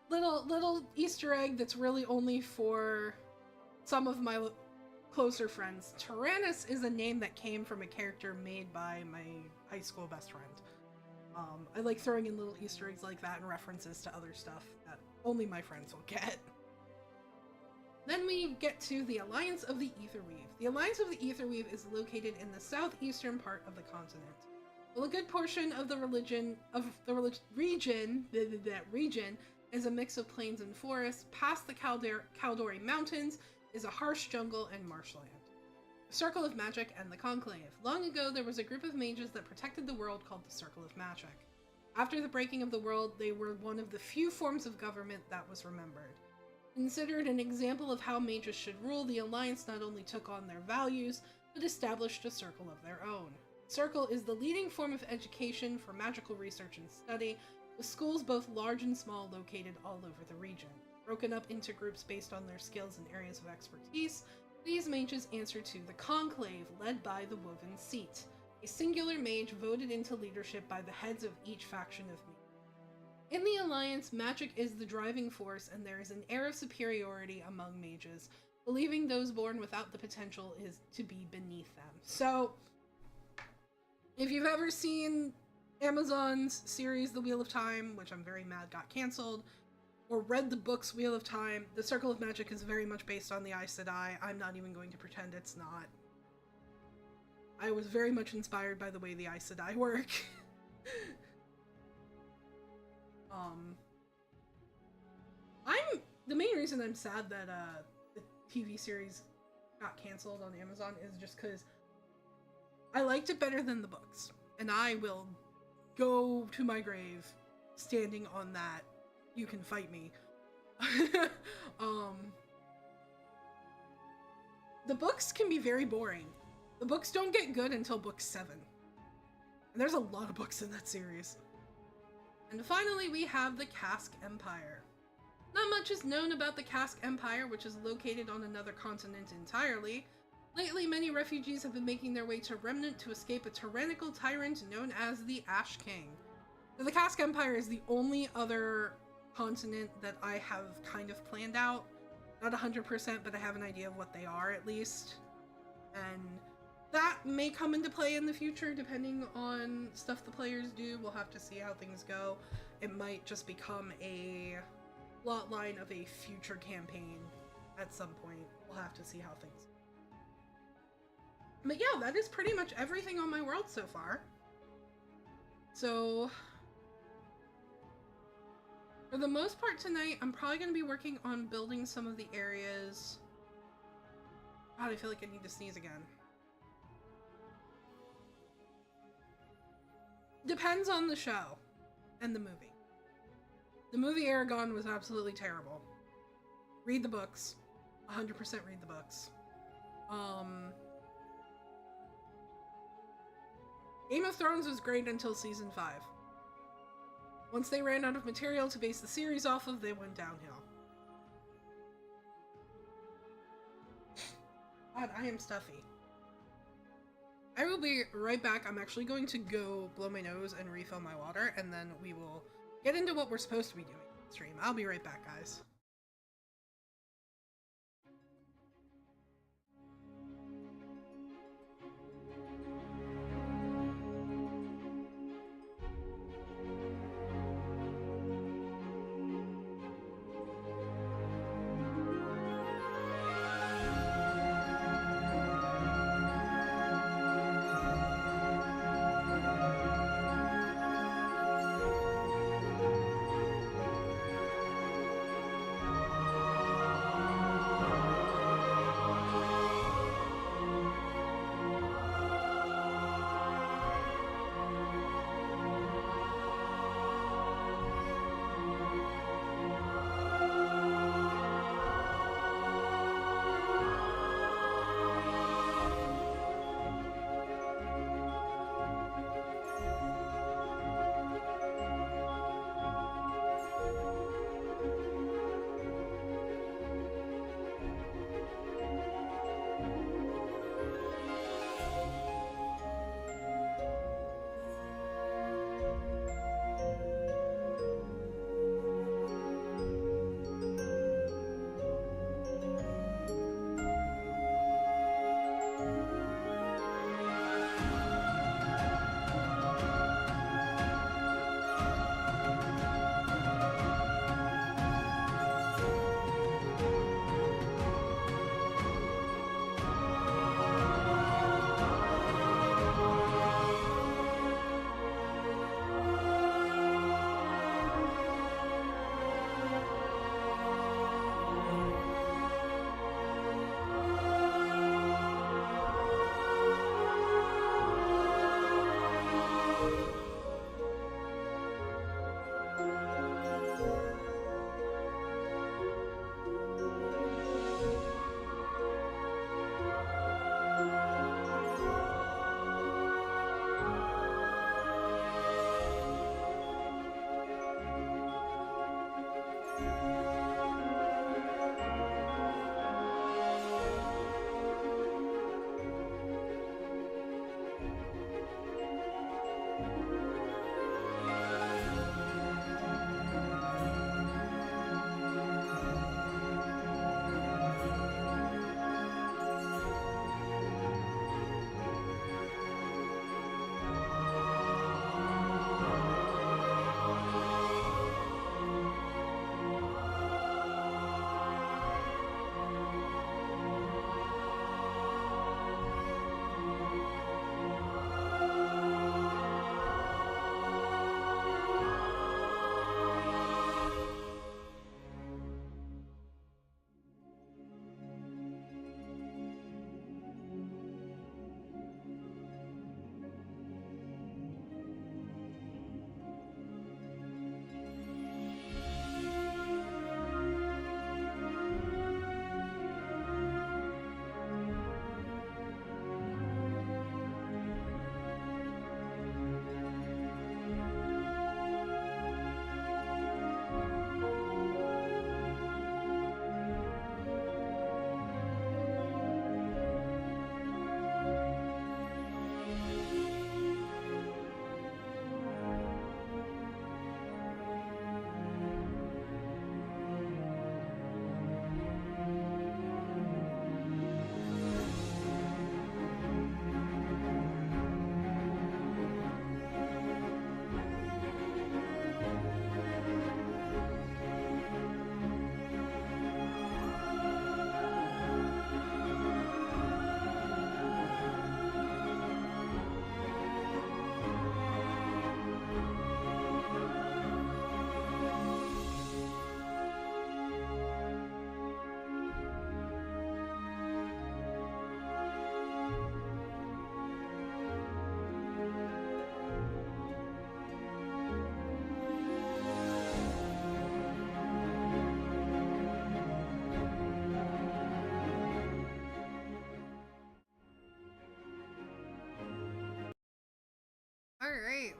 little Easter egg that's really only for some of my closer friends. Tyrannus is a name that came from a character made by my high school best friend. I like throwing in little Easter eggs like that and references to other stuff that only my friends will get. Then we get to the Alliance of the Aetherweave. The Alliance of the Aetherweave is located in the southeastern part of the continent. While a good portion of the region is a mix of plains and forests, past the Caldori Mountains is a harsh jungle and marshland. The Circle of Magic and the Conclave. Long ago, there was a group of mages that protected the world called the Circle of Magic. After the breaking of the world, they were one of the few forms of government that was remembered. Considered an example of how mages should rule, the Alliance not only took on their values, but established a circle of their own. The Circle is the leading form of education for magical research and study, with schools both large and small located all over the region. Broken up into groups based on their skills and areas of expertise, these mages answer to the Conclave, led by the Woven Seat, a singular mage voted into leadership by the heads of each faction of mages. In the Alliance, magic is the driving force, and there is an air of superiority among mages, believing those born without the potential is to be beneath them. So, if you've ever seen Amazon's series The Wheel of Time, which I'm very mad got canceled, or read the books Wheel of Time, the Circle of Magic is very much based on the Aes Sedai. I'm not even going to pretend it's not. I was very much inspired by the way the Aes Sedai work. The main reason I'm sad that the TV series got canceled on Amazon is just because I liked it better than the books, and I will go to my grave standing on that. You can fight me. The books can be very boring. The books don't get good until book 7. And there's a lot of books in that series. And finally, we have the Cask Empire. Not much is known about the Cask Empire, which is located on another continent entirely. Lately, many refugees have been making their way to Remnant to escape a tyrannical tyrant known as the Ash King. So the Cask Empire is the only other continent that I have kind of planned out. Not 100%, but I have an idea of what they are, at least. And that may come into play in the future, depending on stuff the players do. We'll have to see how things go. It might just become a plot line of a future campaign at some point. We'll have to see how things go. But yeah, that is pretty much everything on my world so far. So, for the most part tonight, I'm probably going to be working on building some of the areas. God, I feel like I need to sneeze again. Depends on the show and the movie. The movie Aragon was absolutely terrible. Read the books. 100% read the books. Game of Thrones was great until season 5. Once they ran out of material to base the series off of, they went downhill. God, I am stuffy. I will be right back. I'm actually going to go blow my nose and refill my water, and then we will get into what we're supposed to be doing on the stream. I'll be right back, guys.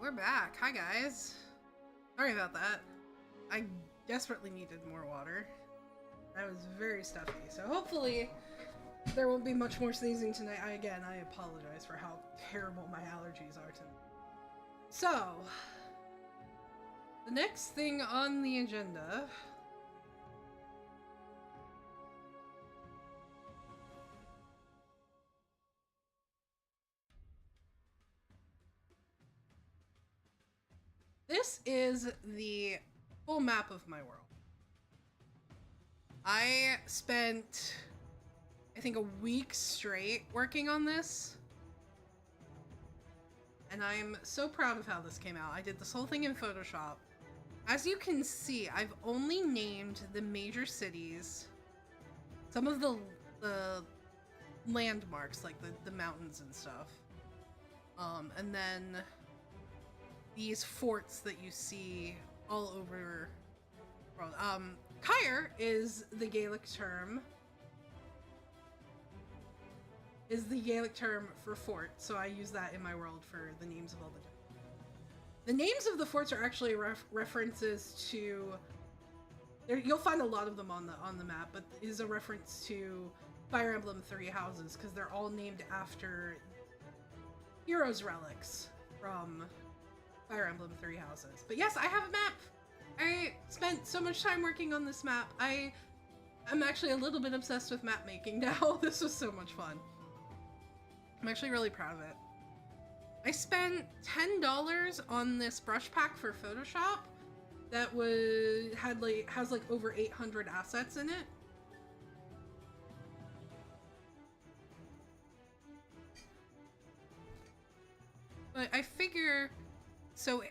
we're back. Hi, guys. Sorry about that. I desperately needed more water. I was very stuffy, so hopefully there won't be much more sneezing tonight. I apologize for how terrible my allergies are tonight. So, the next thing on the agenda this is the full map of my world. I spent, I think, a week straight working on this. And I'm so proud of how this came out. I did this whole thing in Photoshop. As you can see, I've only named the major cities, some of the landmarks, like the mountains and stuff. And then these forts that you see all over the world. Kyre is the Gaelic term. Is the Gaelic term for fort, so I use that in my world for the names of all the names of the forts are actually references to. You'll find a lot of them on the map, but is a reference to Fire Emblem Three Houses because they're all named after heroes' relics from Fire Emblem Three Houses. But yes, I have a map. I spent so much time working on this map. I'm actually a little bit obsessed with map making now. This was so much fun. I'm actually really proud of it. I spent $10 on this brush pack for Photoshop that has like over 800 assets in it. But I figure, so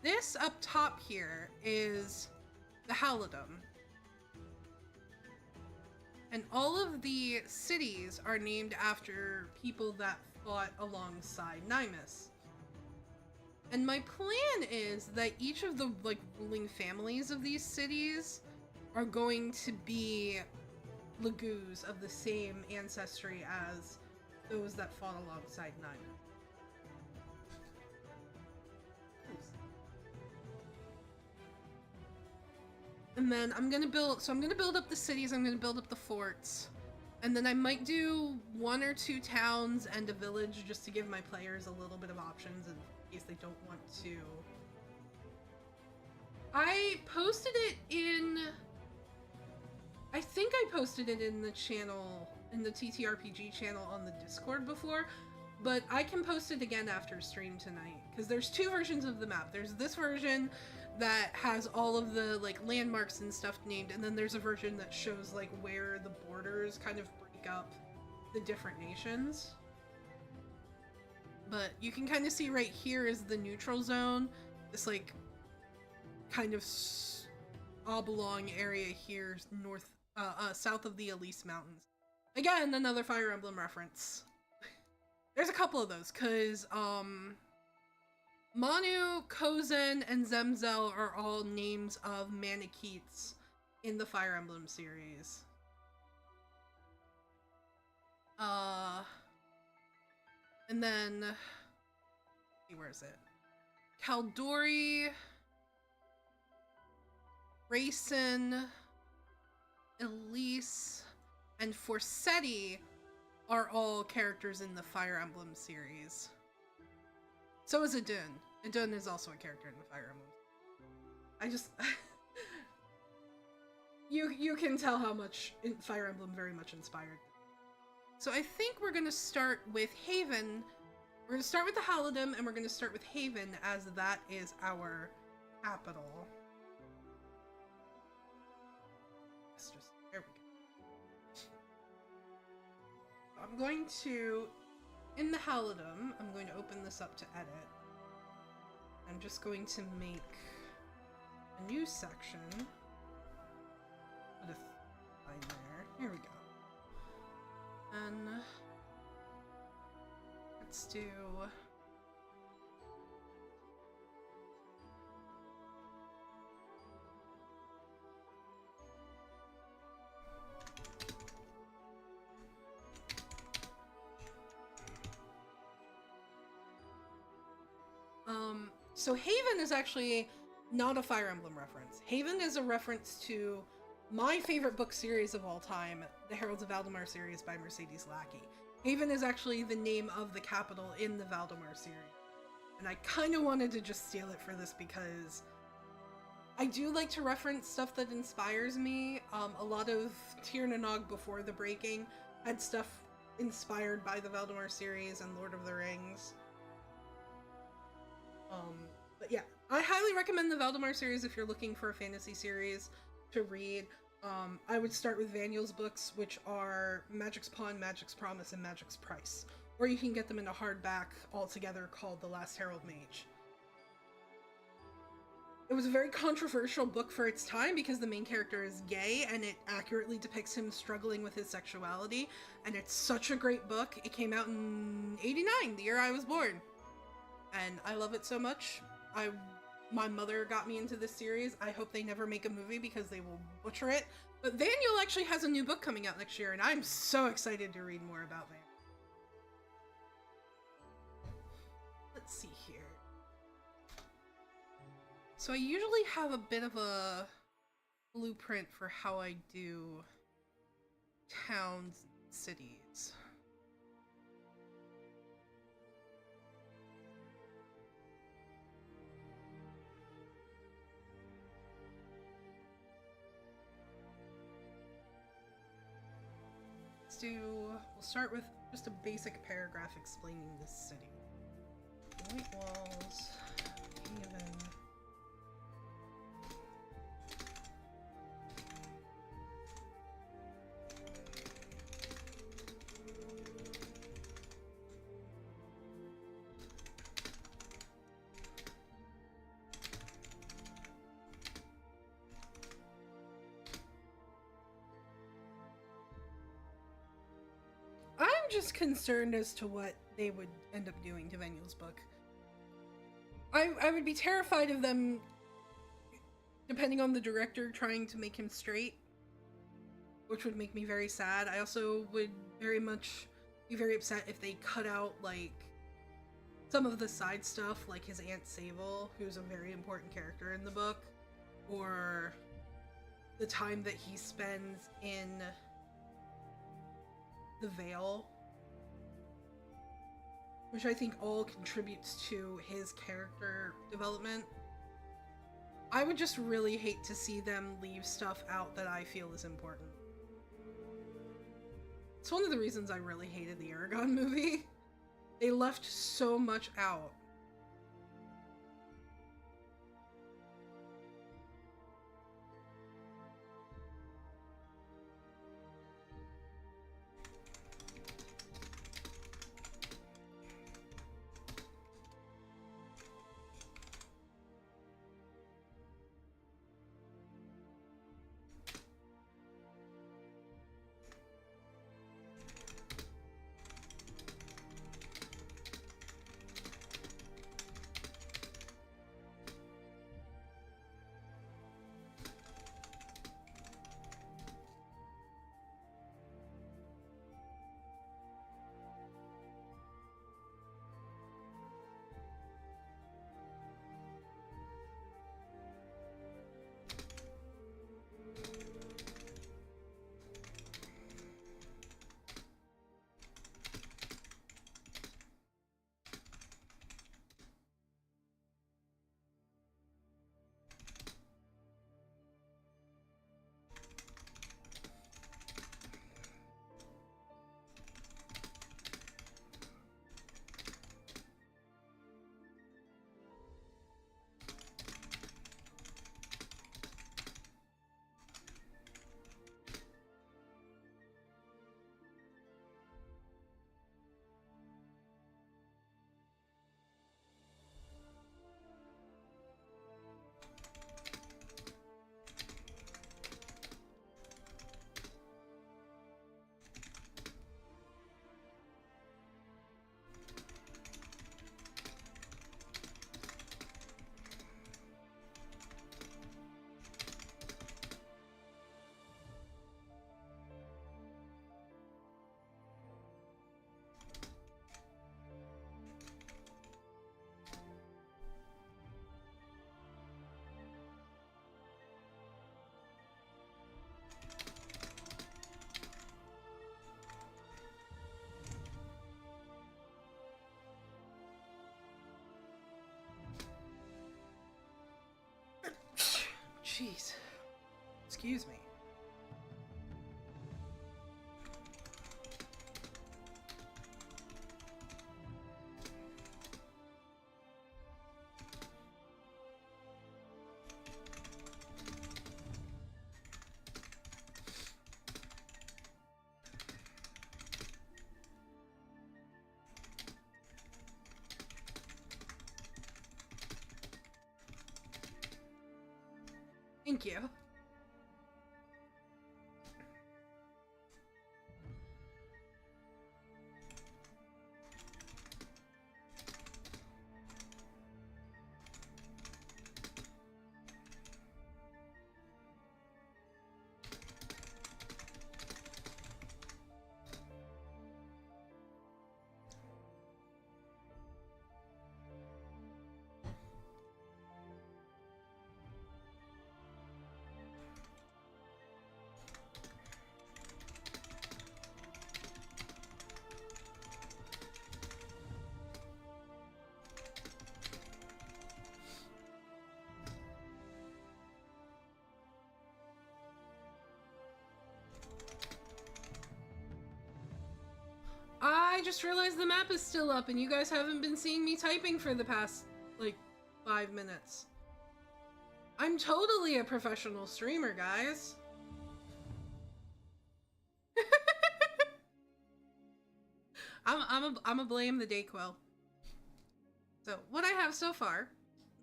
this up top here is the Halidom. And all of the cities are named after people that fought alongside Nymus. And my plan is that each of the ruling families of these cities are going to be Lagoos of the same ancestry as those that fought alongside Nymus. And then I'm gonna build up the cities, I'm gonna build up the forts, and then I might do 1 or 2 towns and a village just to give my players a little bit of options in case they don't want to. I posted it in, I think I posted it in the channel, in the TTRPG channel on the Discord before, but I can post it again after stream tonight, because there's 2 versions of the map. There's this version that has all of the landmarks and stuff named, and then there's a version that shows where the borders kind of break up the different nations. But you can kind of see right here is the neutral zone, this kind of oblong area here north south of the Elise Mountains. Again, another Fire Emblem reference. There's a couple of those, because Manu, Kozen, and Zemzel are all names of Manicheets in the Fire Emblem series. And then, let's see, where is it? Kaldori, Rayson, Elise, and Forseti are all characters in the Fire Emblem series. So is Idun. Idun is also a character in the Fire Emblem. I just... you can tell how much Fire Emblem very much inspired. So I think we're gonna start with Haven. We're gonna start with the Halidom, and we're gonna start with Haven, as that is our capital. There we go. I'm going to, in the Halidom, I'm going to open this up to edit. I'm just going to make a new section. Put a line there. Here we go. And let's do So Haven is actually not a Fire Emblem reference. Haven is a reference to my favorite book series of all time, the Heralds of Valdemar series by Mercedes Lackey. Haven is actually the name of the capital in the Valdemar series. And I kind of wanted to just steal it for this because I do like to reference stuff that inspires me. A lot of Tir na Nog before the breaking had stuff inspired by the Valdemar series and Lord of the Rings. But yeah, I highly recommend the Valdemar series if you're looking for a fantasy series to read. I would start with Vaniel's books, which are Magic's Pawn, Magic's Promise, and Magic's Price. Or you can get them in a hardback altogether called The Last Herald Mage. It was a very controversial book for its time because the main character is gay and it accurately depicts him struggling with his sexuality. And it's such a great book. It came out in '89, the year I was born. And I love it so much. My mother got me into this series. I hope they never make a movie because they will butcher it. But Vaniel actually has a new book coming out next year and I'm so excited to read more about Vaniel. Let's see here. So I usually have a bit of a blueprint for how I do towns and cities. We'll start with just a basic paragraph explaining this city. White walls, Haven. I'm just concerned as to what they would end up doing to Vaniel's book. I would be terrified of them, depending on the director, trying to make him straight, which would make me very sad. I also would very much be very upset if they cut out, like, some of the side stuff, like his Aunt Sable, who's a very important character in the book, or the time that he spends in the Vale, which I think all contributes to his character development. I would just really hate to see them leave stuff out that I feel is important. It's one of the reasons I really hated the Aragon movie. They left so much out. jeez. Excuse me. Thank you. I just realized the map is still up and you guys haven't been seeing me typing for the past, like, 5 minutes. I'm totally a professional streamer, guys. I'm a blame the Dayquil. So, what I have so far,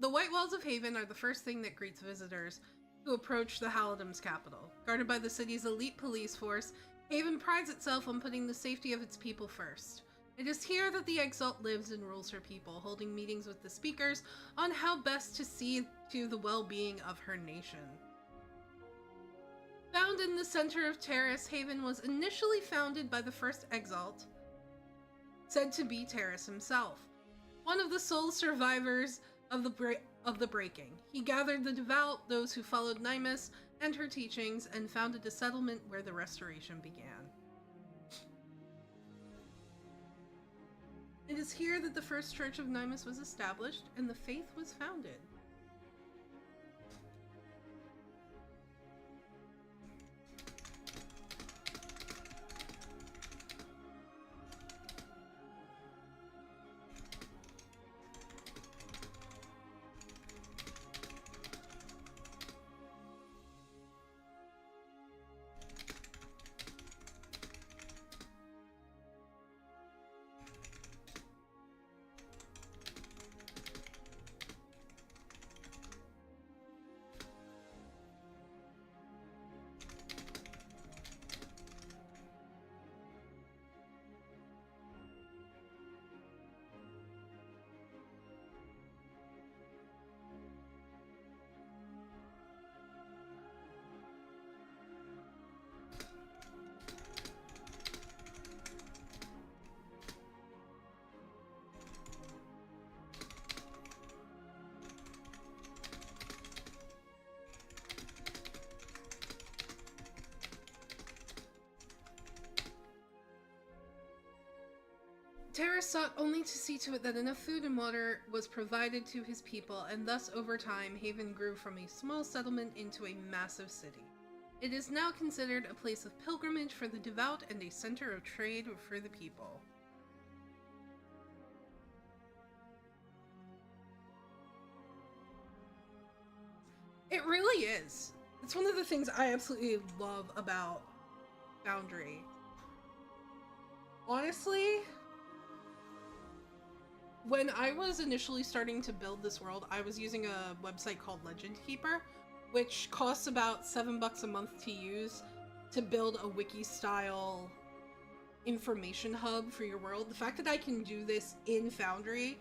the White Walls of Haven are the first thing that greets visitors who approach the Halidam's capital. Guarded by the city's elite police force, Haven prides itself on putting the safety of its people first. It is here that the Exalt lives and rules her people, holding meetings with the speakers on how best to see to the well-being of her nation. Found in the center of Terrace, Haven was initially founded by the first Exalt, said to be Terrace himself, one of the sole survivors of the breaking. He gathered the devout, those who followed Nymus and her teachings, and founded a settlement where the restoration began. It is here that the first church of Nymus was established and the faith was founded. Terrace sought only to see to it that enough food and water was provided to his people, and thus over time, Haven grew from a small settlement into a massive city. It is now considered a place of pilgrimage for the devout and a center of trade for the people. It really is. It's one of the things I absolutely love about Foundry. Honestly, when I was initially starting to build this world, I was using a website called Legend Keeper, which costs about $7 a month to use to build a wiki-style information hub for your world. The fact that I can do this in Foundry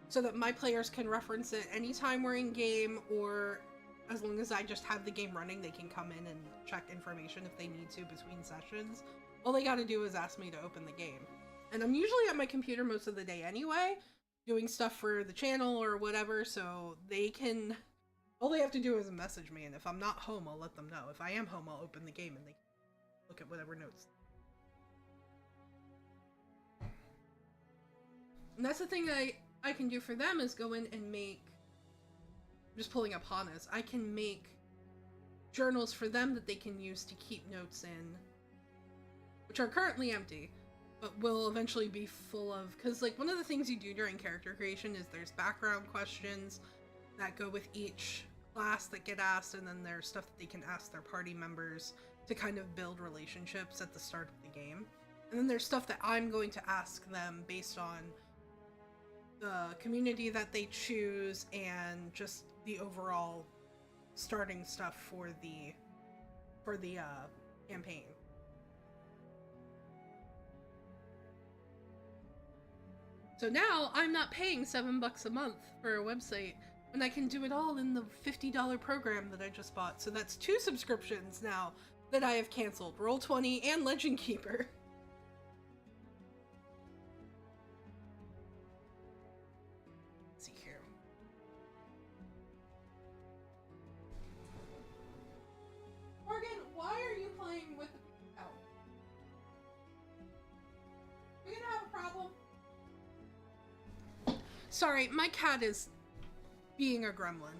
so that my players can reference it anytime we're in game, or as long as I just have the game running, they can come in and check information if they need to between sessions. All they gotta do is ask me to open the game. And I'm usually at my computer most of the day anyway, doing stuff for the channel or whatever, so they can... all they have to do is message me, and if I'm not home, I'll let them know. If I am home, I'll open the game and they can look at whatever notes. And that's the thing I can do for them, is go in and make... I'm just pulling up Hana's. I can make journals for them that they can use to keep notes in, which are currently empty, but will eventually be full of, because like one of the things you do during character creation is there's background questions that go with each class that get asked, and then there's stuff that they can ask their party members to kind of build relationships at the start of the game. And then there's stuff that I'm going to ask them based on the community that they choose and just the overall starting stuff for the campaign. So now I'm not paying $7 a month for a website when I can do it all in the $50 program that I just bought. So that's 2 subscriptions now that I have canceled. Roll20 and Legend Keeper. Let's see here. Morgan, why are you playing with the out? Are we gonna have a problem? Sorry, my cat is being a gremlin.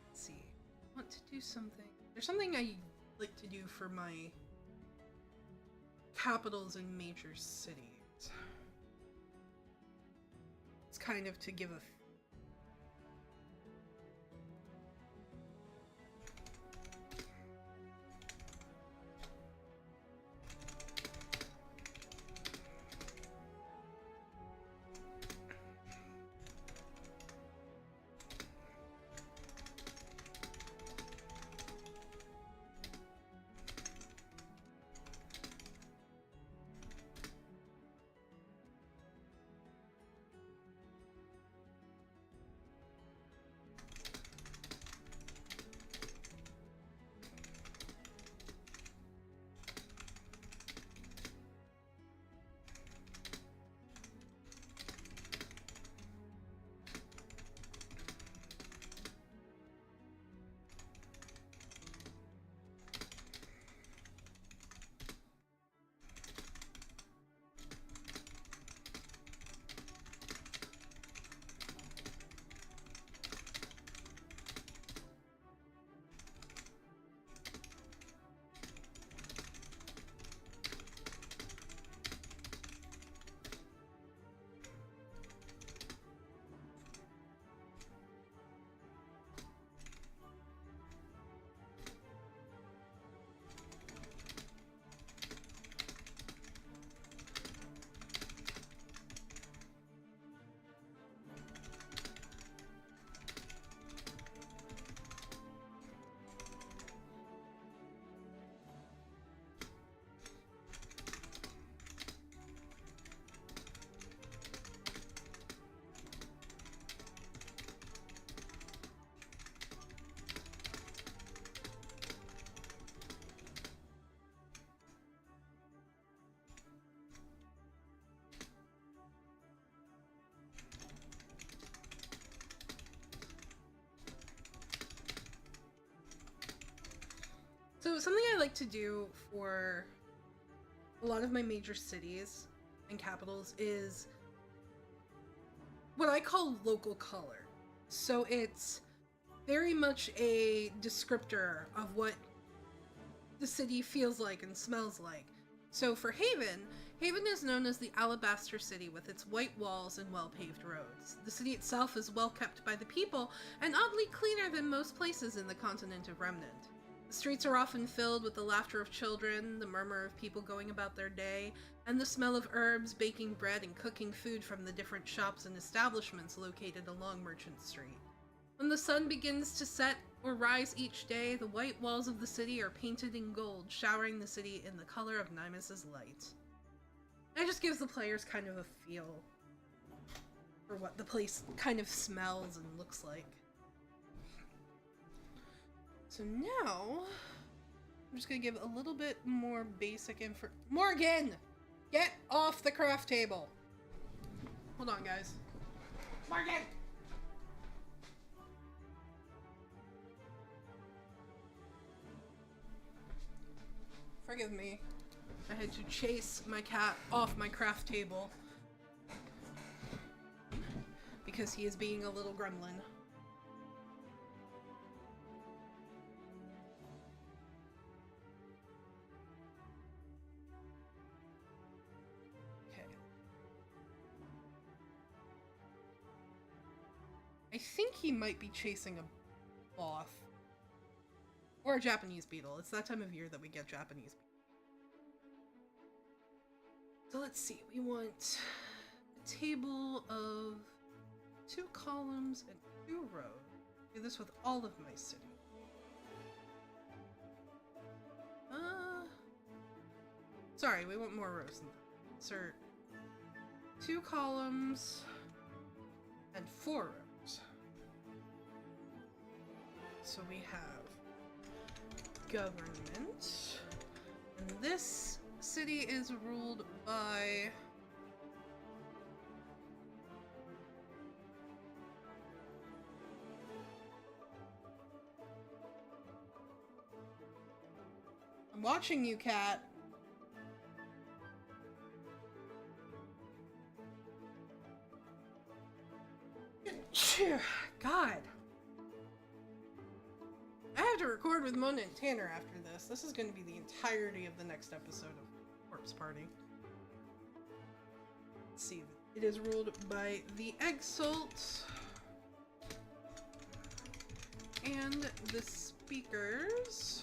Let's see. I want to do something. There's something I like to do for my capitals in major cities. It's kind of to give a So something I like to do for a lot of my major cities and capitals is what I call local color. So it's very much a descriptor of what the city feels like and smells like. So for Haven, Haven is known as the Alabaster City with its white walls and well-paved roads. The city itself is well kept by the people and oddly cleaner than most places in the continent of Remnant. The streets are often filled with the laughter of children, the murmur of people going about their day, and the smell of herbs, baking bread, and cooking food from the different shops and establishments located along Merchant Street. When the sun begins to set or rise each day, the white walls of the city are painted in gold, showering the city in the color of Nimus's light. It just gives the players kind of a feel for what the place kind of smells and looks like. So now, I'm just gonna give a little bit more basic info. Morgan! Get off the craft table! Hold on, guys. Morgan! forgive me. I had to chase my cat off my craft table because he is being a little gremlin. Okay. I think he might be chasing a moth. Or a Japanese beetle. It's that time of year that we get Japanese beetles. So let's see, we want a table of 2 columns and 2 rows. Do this with all of my cities. Sorry, we want more rows than that. Insert 2 columns and 4 rows. So we have government, and this city is ruled by I'm watching you, cat. God. I have to record with Mona and Tanner after this. This is going to be the entirety of the next episode of Corpse Party. Let's see. It is ruled by the Egg Salt and the Speakers.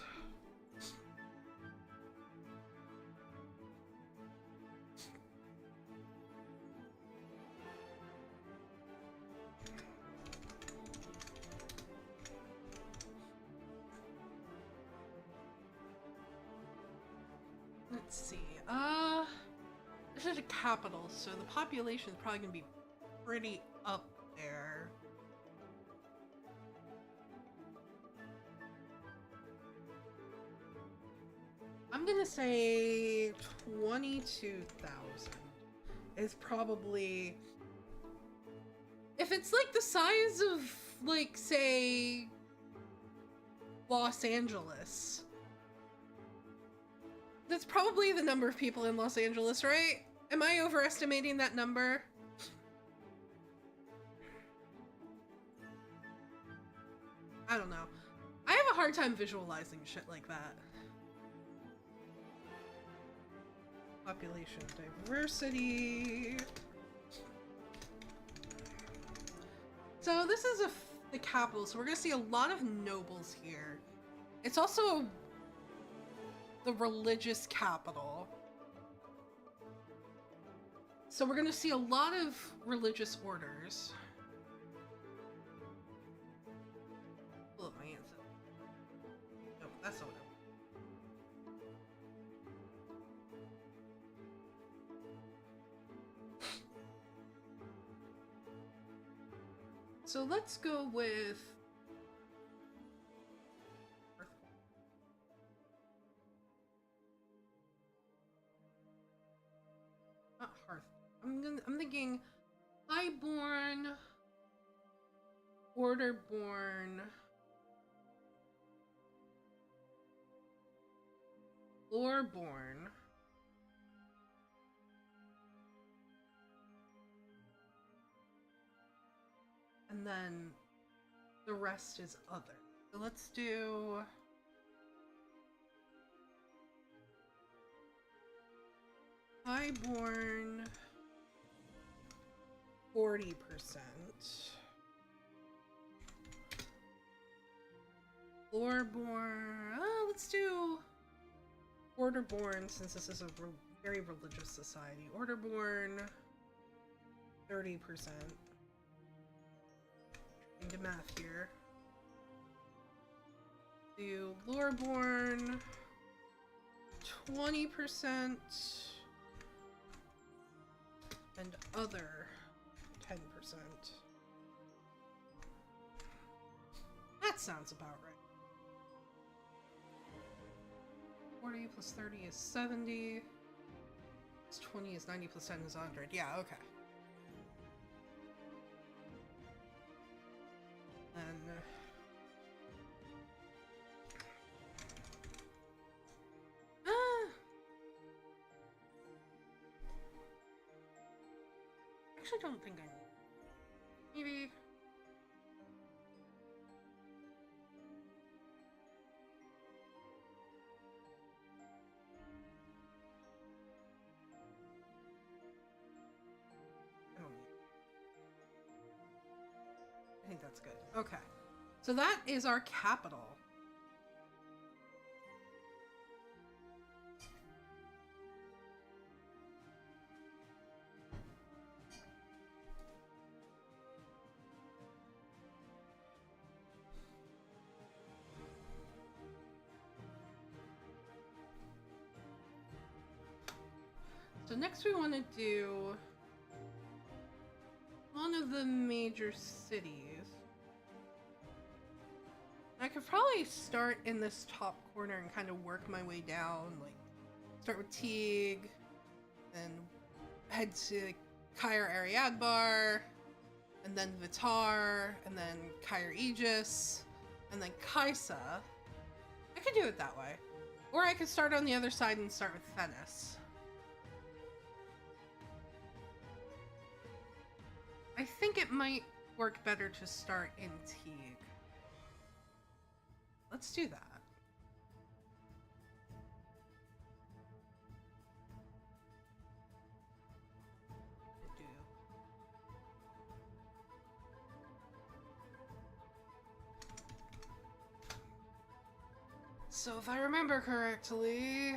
Let's see, this is a capital, so the population is probably gonna be pretty up there. I'm gonna say 22,000 is probably, if it's like the size of, like, say, Los Angeles. That's probably the number of people in Los Angeles, right? Am I overestimating that number? I don't know. I have a hard time visualizing shit like that. Population diversity. So this is the capital, so we're gonna see a lot of nobles here. It's also the religious capital. So we're gonna see a lot of religious orders. Pull up my answer. Nope, that's not what So let's go with not Hearth. I'm thinking Highborn, Orderborn, Loreborn, and then the rest is other. So let's do Highborn 40%. Loreborn, let's do Orderborn, since this is a very religious society. Orderborn 30%. Into math here. Do Loreborn 20% and other 10%. That sounds about right. 40 plus 30 is 70. Plus 20 is 90 plus 10 is 100. Yeah, okay. And actually don't think I need. Maybe. I don't need. I think that's good. Okay. So that is our capital. So next we want to do one of the major cities. I could probably start in this top corner and kind of work my way down, like start with Teague, then head to Cair Ariadbar, and then Vitar, and then Cair Aegis, and then Kaisa. I could do it that way. Or I could start on the other side and start with Venice. I think it might work better to start in Teague. Let's do that. So if I remember correctly,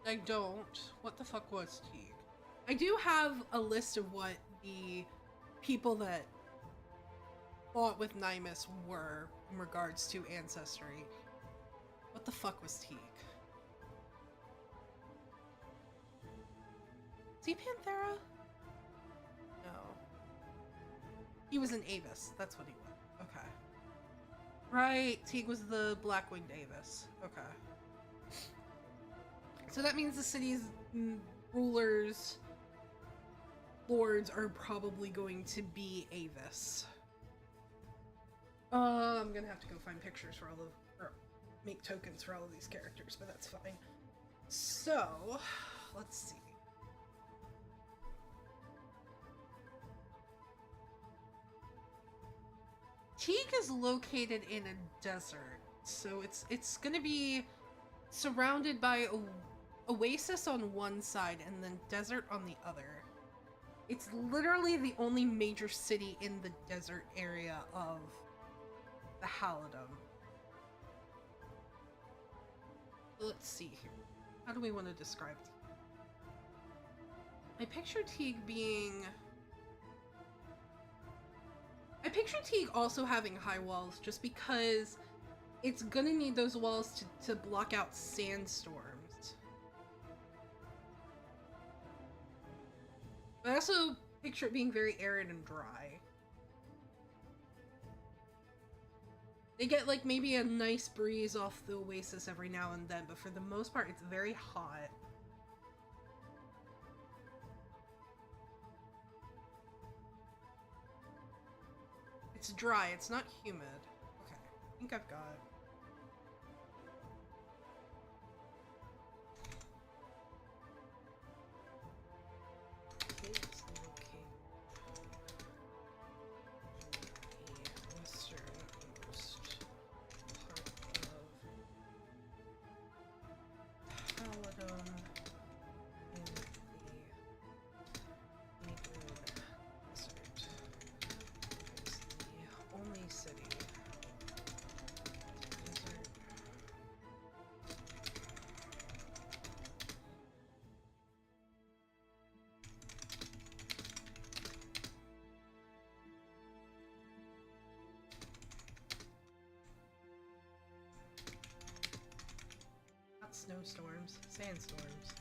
I don't. What the fuck was Teague? I do have a list of what the people that fought with Nymus were in regards to ancestry. What the fuck was Teague? Is he Panthera? No. He was an Avis. That's what he was. Okay. Right, Teague was the Blackwinged Avis. Okay. So that means the city's rulers, lords are probably going to be Avis. I'm gonna have to go find pictures for all of, or make tokens for all of these characters, but that's fine. So, let's see. Teague is located in a desert, so it's gonna be surrounded by a oasis on one side and then desert on the other. It's literally the only major city in the desert area of the Halidom. Let's see here. How do we want to describe Teague? I picture Teague being... I picture Teague also having high walls just because it's gonna need those walls to block out sandstorms. But I also picture it being very arid and dry. They get like maybe a nice breeze off the oasis every now and then, but for the most part it's very hot. It's dry, it's not humid. Okay, I think I've got it. Snowstorms, sandstorms.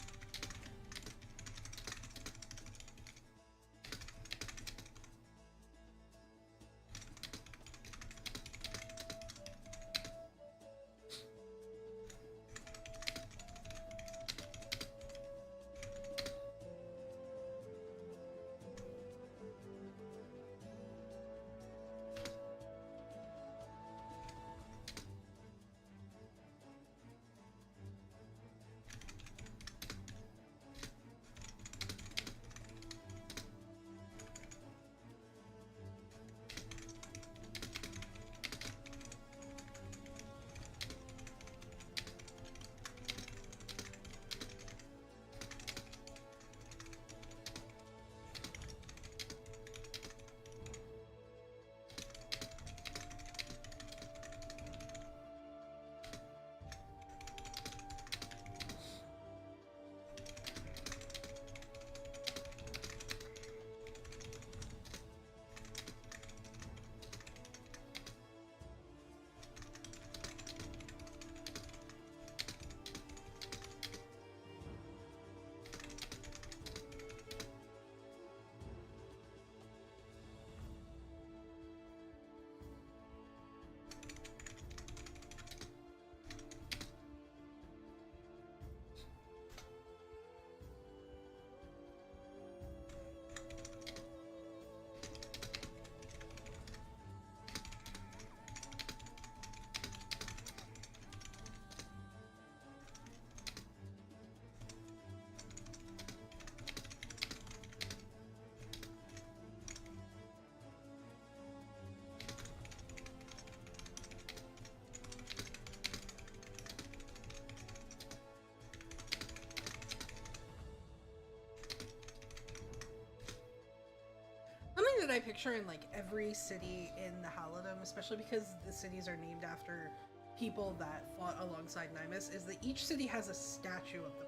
I picture in like every city in the Halidom, especially because the cities are named after people that fought alongside Nymus, is that each city has a statue of them.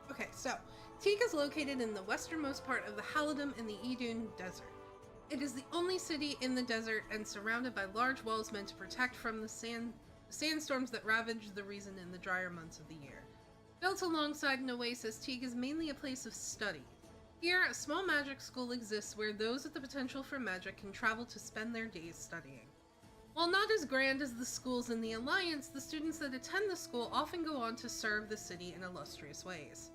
Okay, so Teague is located in the westernmost part of the Halidom in the Idun Desert. It is the only city in the desert and surrounded by large walls meant to protect from the sandstorms that ravage the region in the drier months of the year. Built alongside an oasis, Teague is mainly a place of study. Here, a small magic school exists where those with the potential for magic can travel to spend their days studying. While not as grand as the schools in the Alliance, the students that attend the school often go on to serve the city in illustrious ways.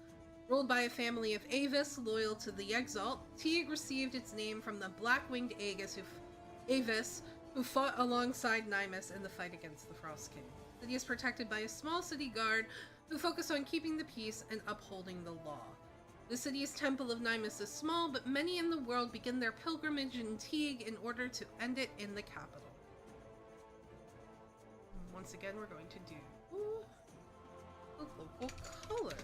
Ruled by a family of Avis loyal to the Exalt, Teague received its name from the black-winged Avis who fought alongside Nymus in the fight against the Frost King. The city is protected by a small city guard who focus on keeping the peace and upholding the law. The city's Temple of Nymus is small, but many in the world begin their pilgrimage in Teague in order to end it in the capital. Once again, we're going to do the local color.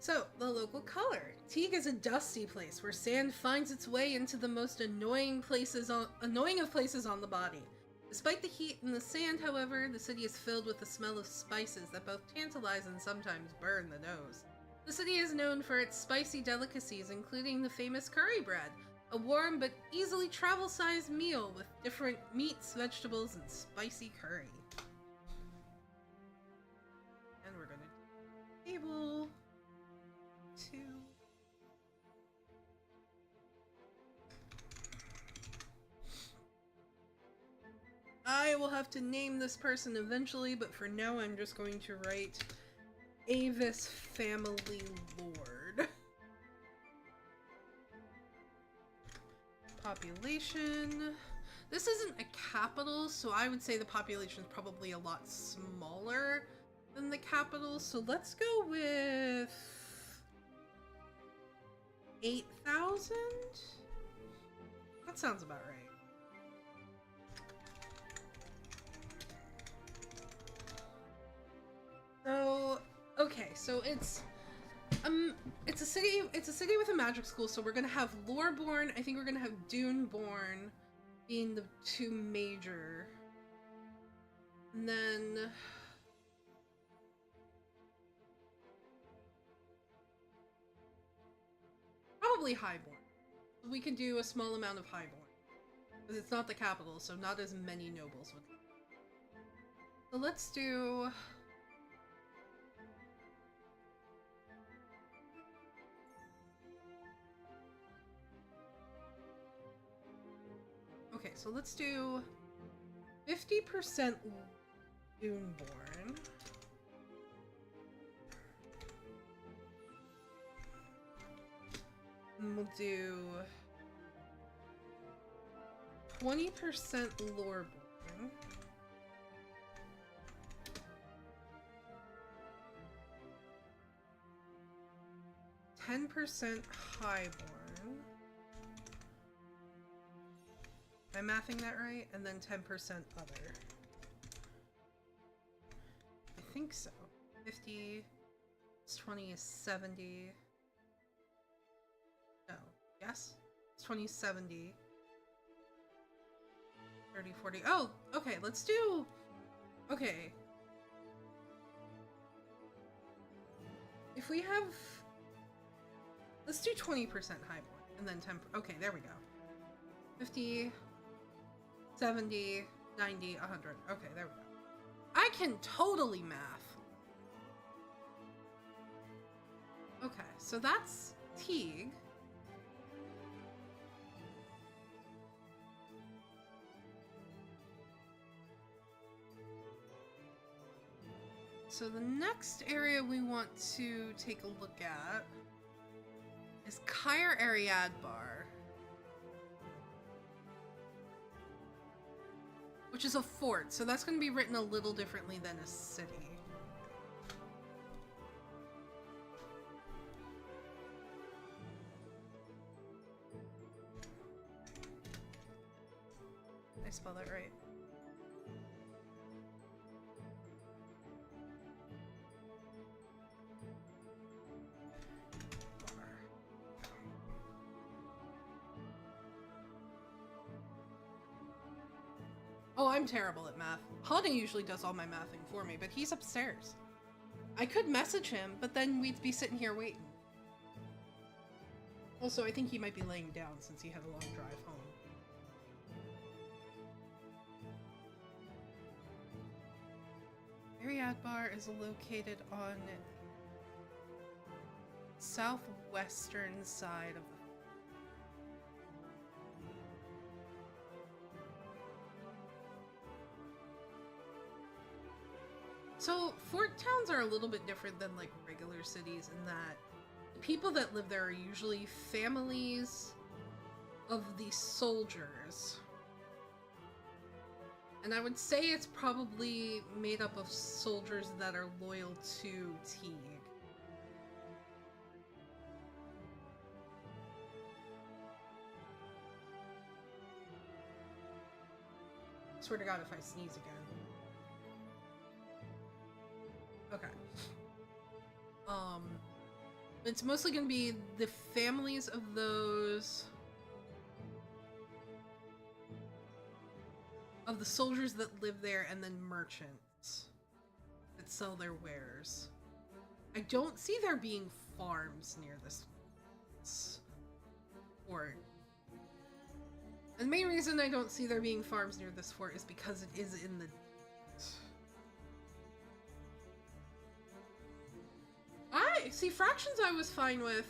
So, the local color. Teague is a dusty place where sand finds its way into the most annoying of places on the body. Despite the heat and the sand, however, the city is filled with the smell of spices that both tantalize and sometimes burn the nose. The city is known for its spicy delicacies, including the famous curry bread, a warm but easily travel-sized meal with different meats, vegetables, and spicy curry. And we're gonna do table 2. I will have to name this person eventually, but for now I'm just going to write Avis Family Lord. Population. This isn't a capital, so I would say the population is probably a lot smaller than the capital, so let's go with 8,000? That sounds about right. So, okay, so it's a city with a magic school, so we're gonna have Loreborn, I think we're gonna have Duneborn being the two major. And then probably Highborn. We could do a small amount of Highborn. Because it's not the capital, so not as many nobles would. So let's do... Okay, so let's do 50% Duneborn. And we'll do 20% Loreborn. 10% Highborn. Am I mathing that right? And then 10% other. I think so. 50 plus 20 is 70. No. Yes? It's 20 is 70. 30, 40. Oh, okay, let's do... Okay. If we have... Let's do 20% Highborn, and then 10... Okay, there we go. 50, 70, 90, 100. Okay, there we go. I can totally math. Okay, so that's Teague. So the next area we want to take a look at is Caer Ariadbar, which is a fort, so that's going to be written a little differently than a city. Did I spell that right? Oh, I'm terrible at math. Hana usually does all my mathing for me, but he's upstairs. I could message him, but then we'd be sitting here waiting. Also, I think he might be laying down since he had a long drive home. Ariadbar is located on southwestern side of the... So, fort towns are a little bit different than, like, regular cities in that the people that live there are usually families of the soldiers. And I would say it's probably made up of soldiers that are loyal to Teague. Swear to God if I sneeze again. Okay. It's mostly gonna be the families of those... of the soldiers that live there, and then merchants that sell their wares. I don't see there being farms near this fort. And the main reason I don't see there being farms near this fort is because it is in the... See, fractions I was fine with.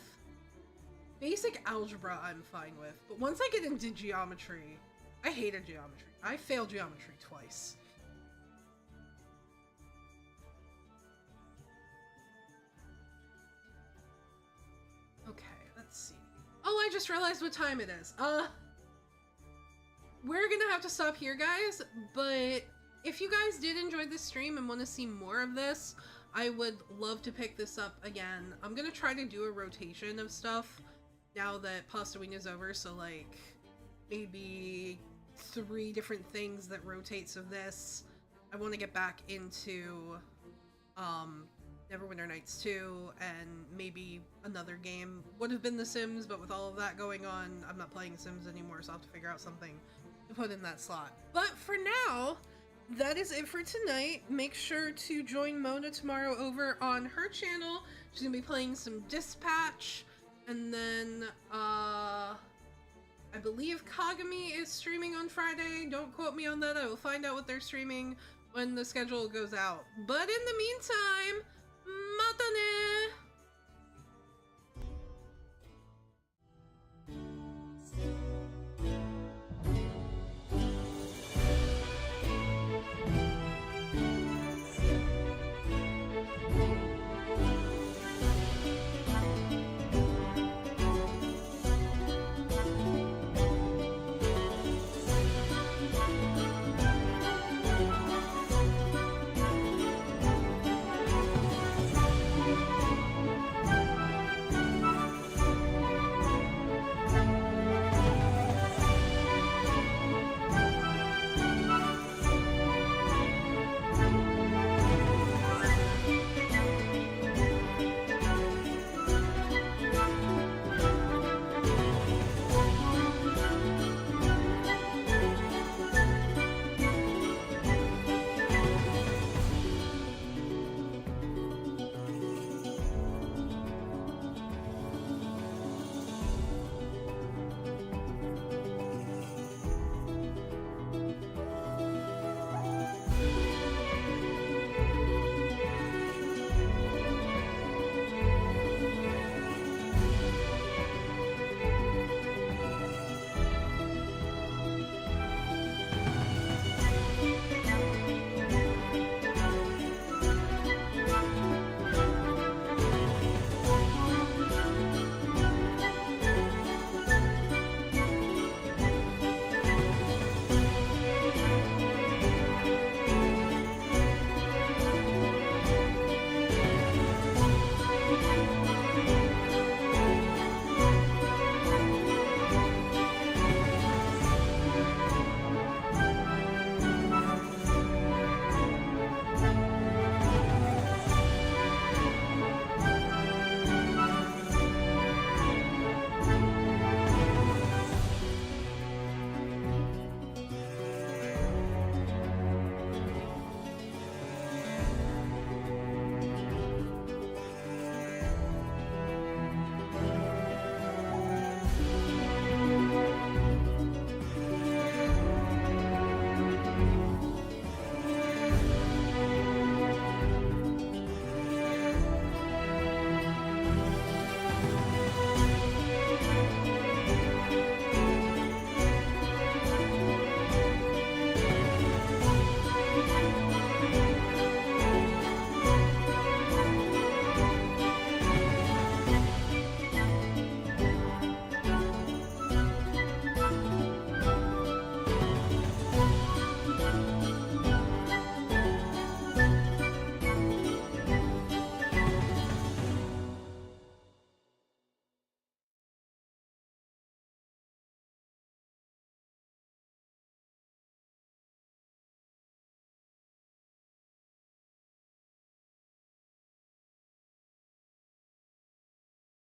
Basic algebra I'm fine with. But once I get into geometry, I hated geometry. I failed geometry twice. Okay, let's see. Oh, I just realized what time it is. We're gonna have to stop here, guys, but if you guys did enjoy this stream and want to see more of this, I would love to pick this up again. I'm gonna try to do a rotation of stuff now that Pasta Wing is over, so like maybe 3 different things that rotate. So this, I want to get back into Neverwinter Nights 2, and maybe another game. Would have been The Sims, but with all of that going on, I'm not playing Sims anymore, so I'll have to figure out something to put in that slot. But for now, that is it for tonight. Make sure to join Mona tomorrow over on her channel. She's gonna be playing some Dispatch, and then, I believe Kagami is streaming on Friday. Don't quote me on that. I will find out what they're streaming when the schedule goes out. But in the meantime, mata ne!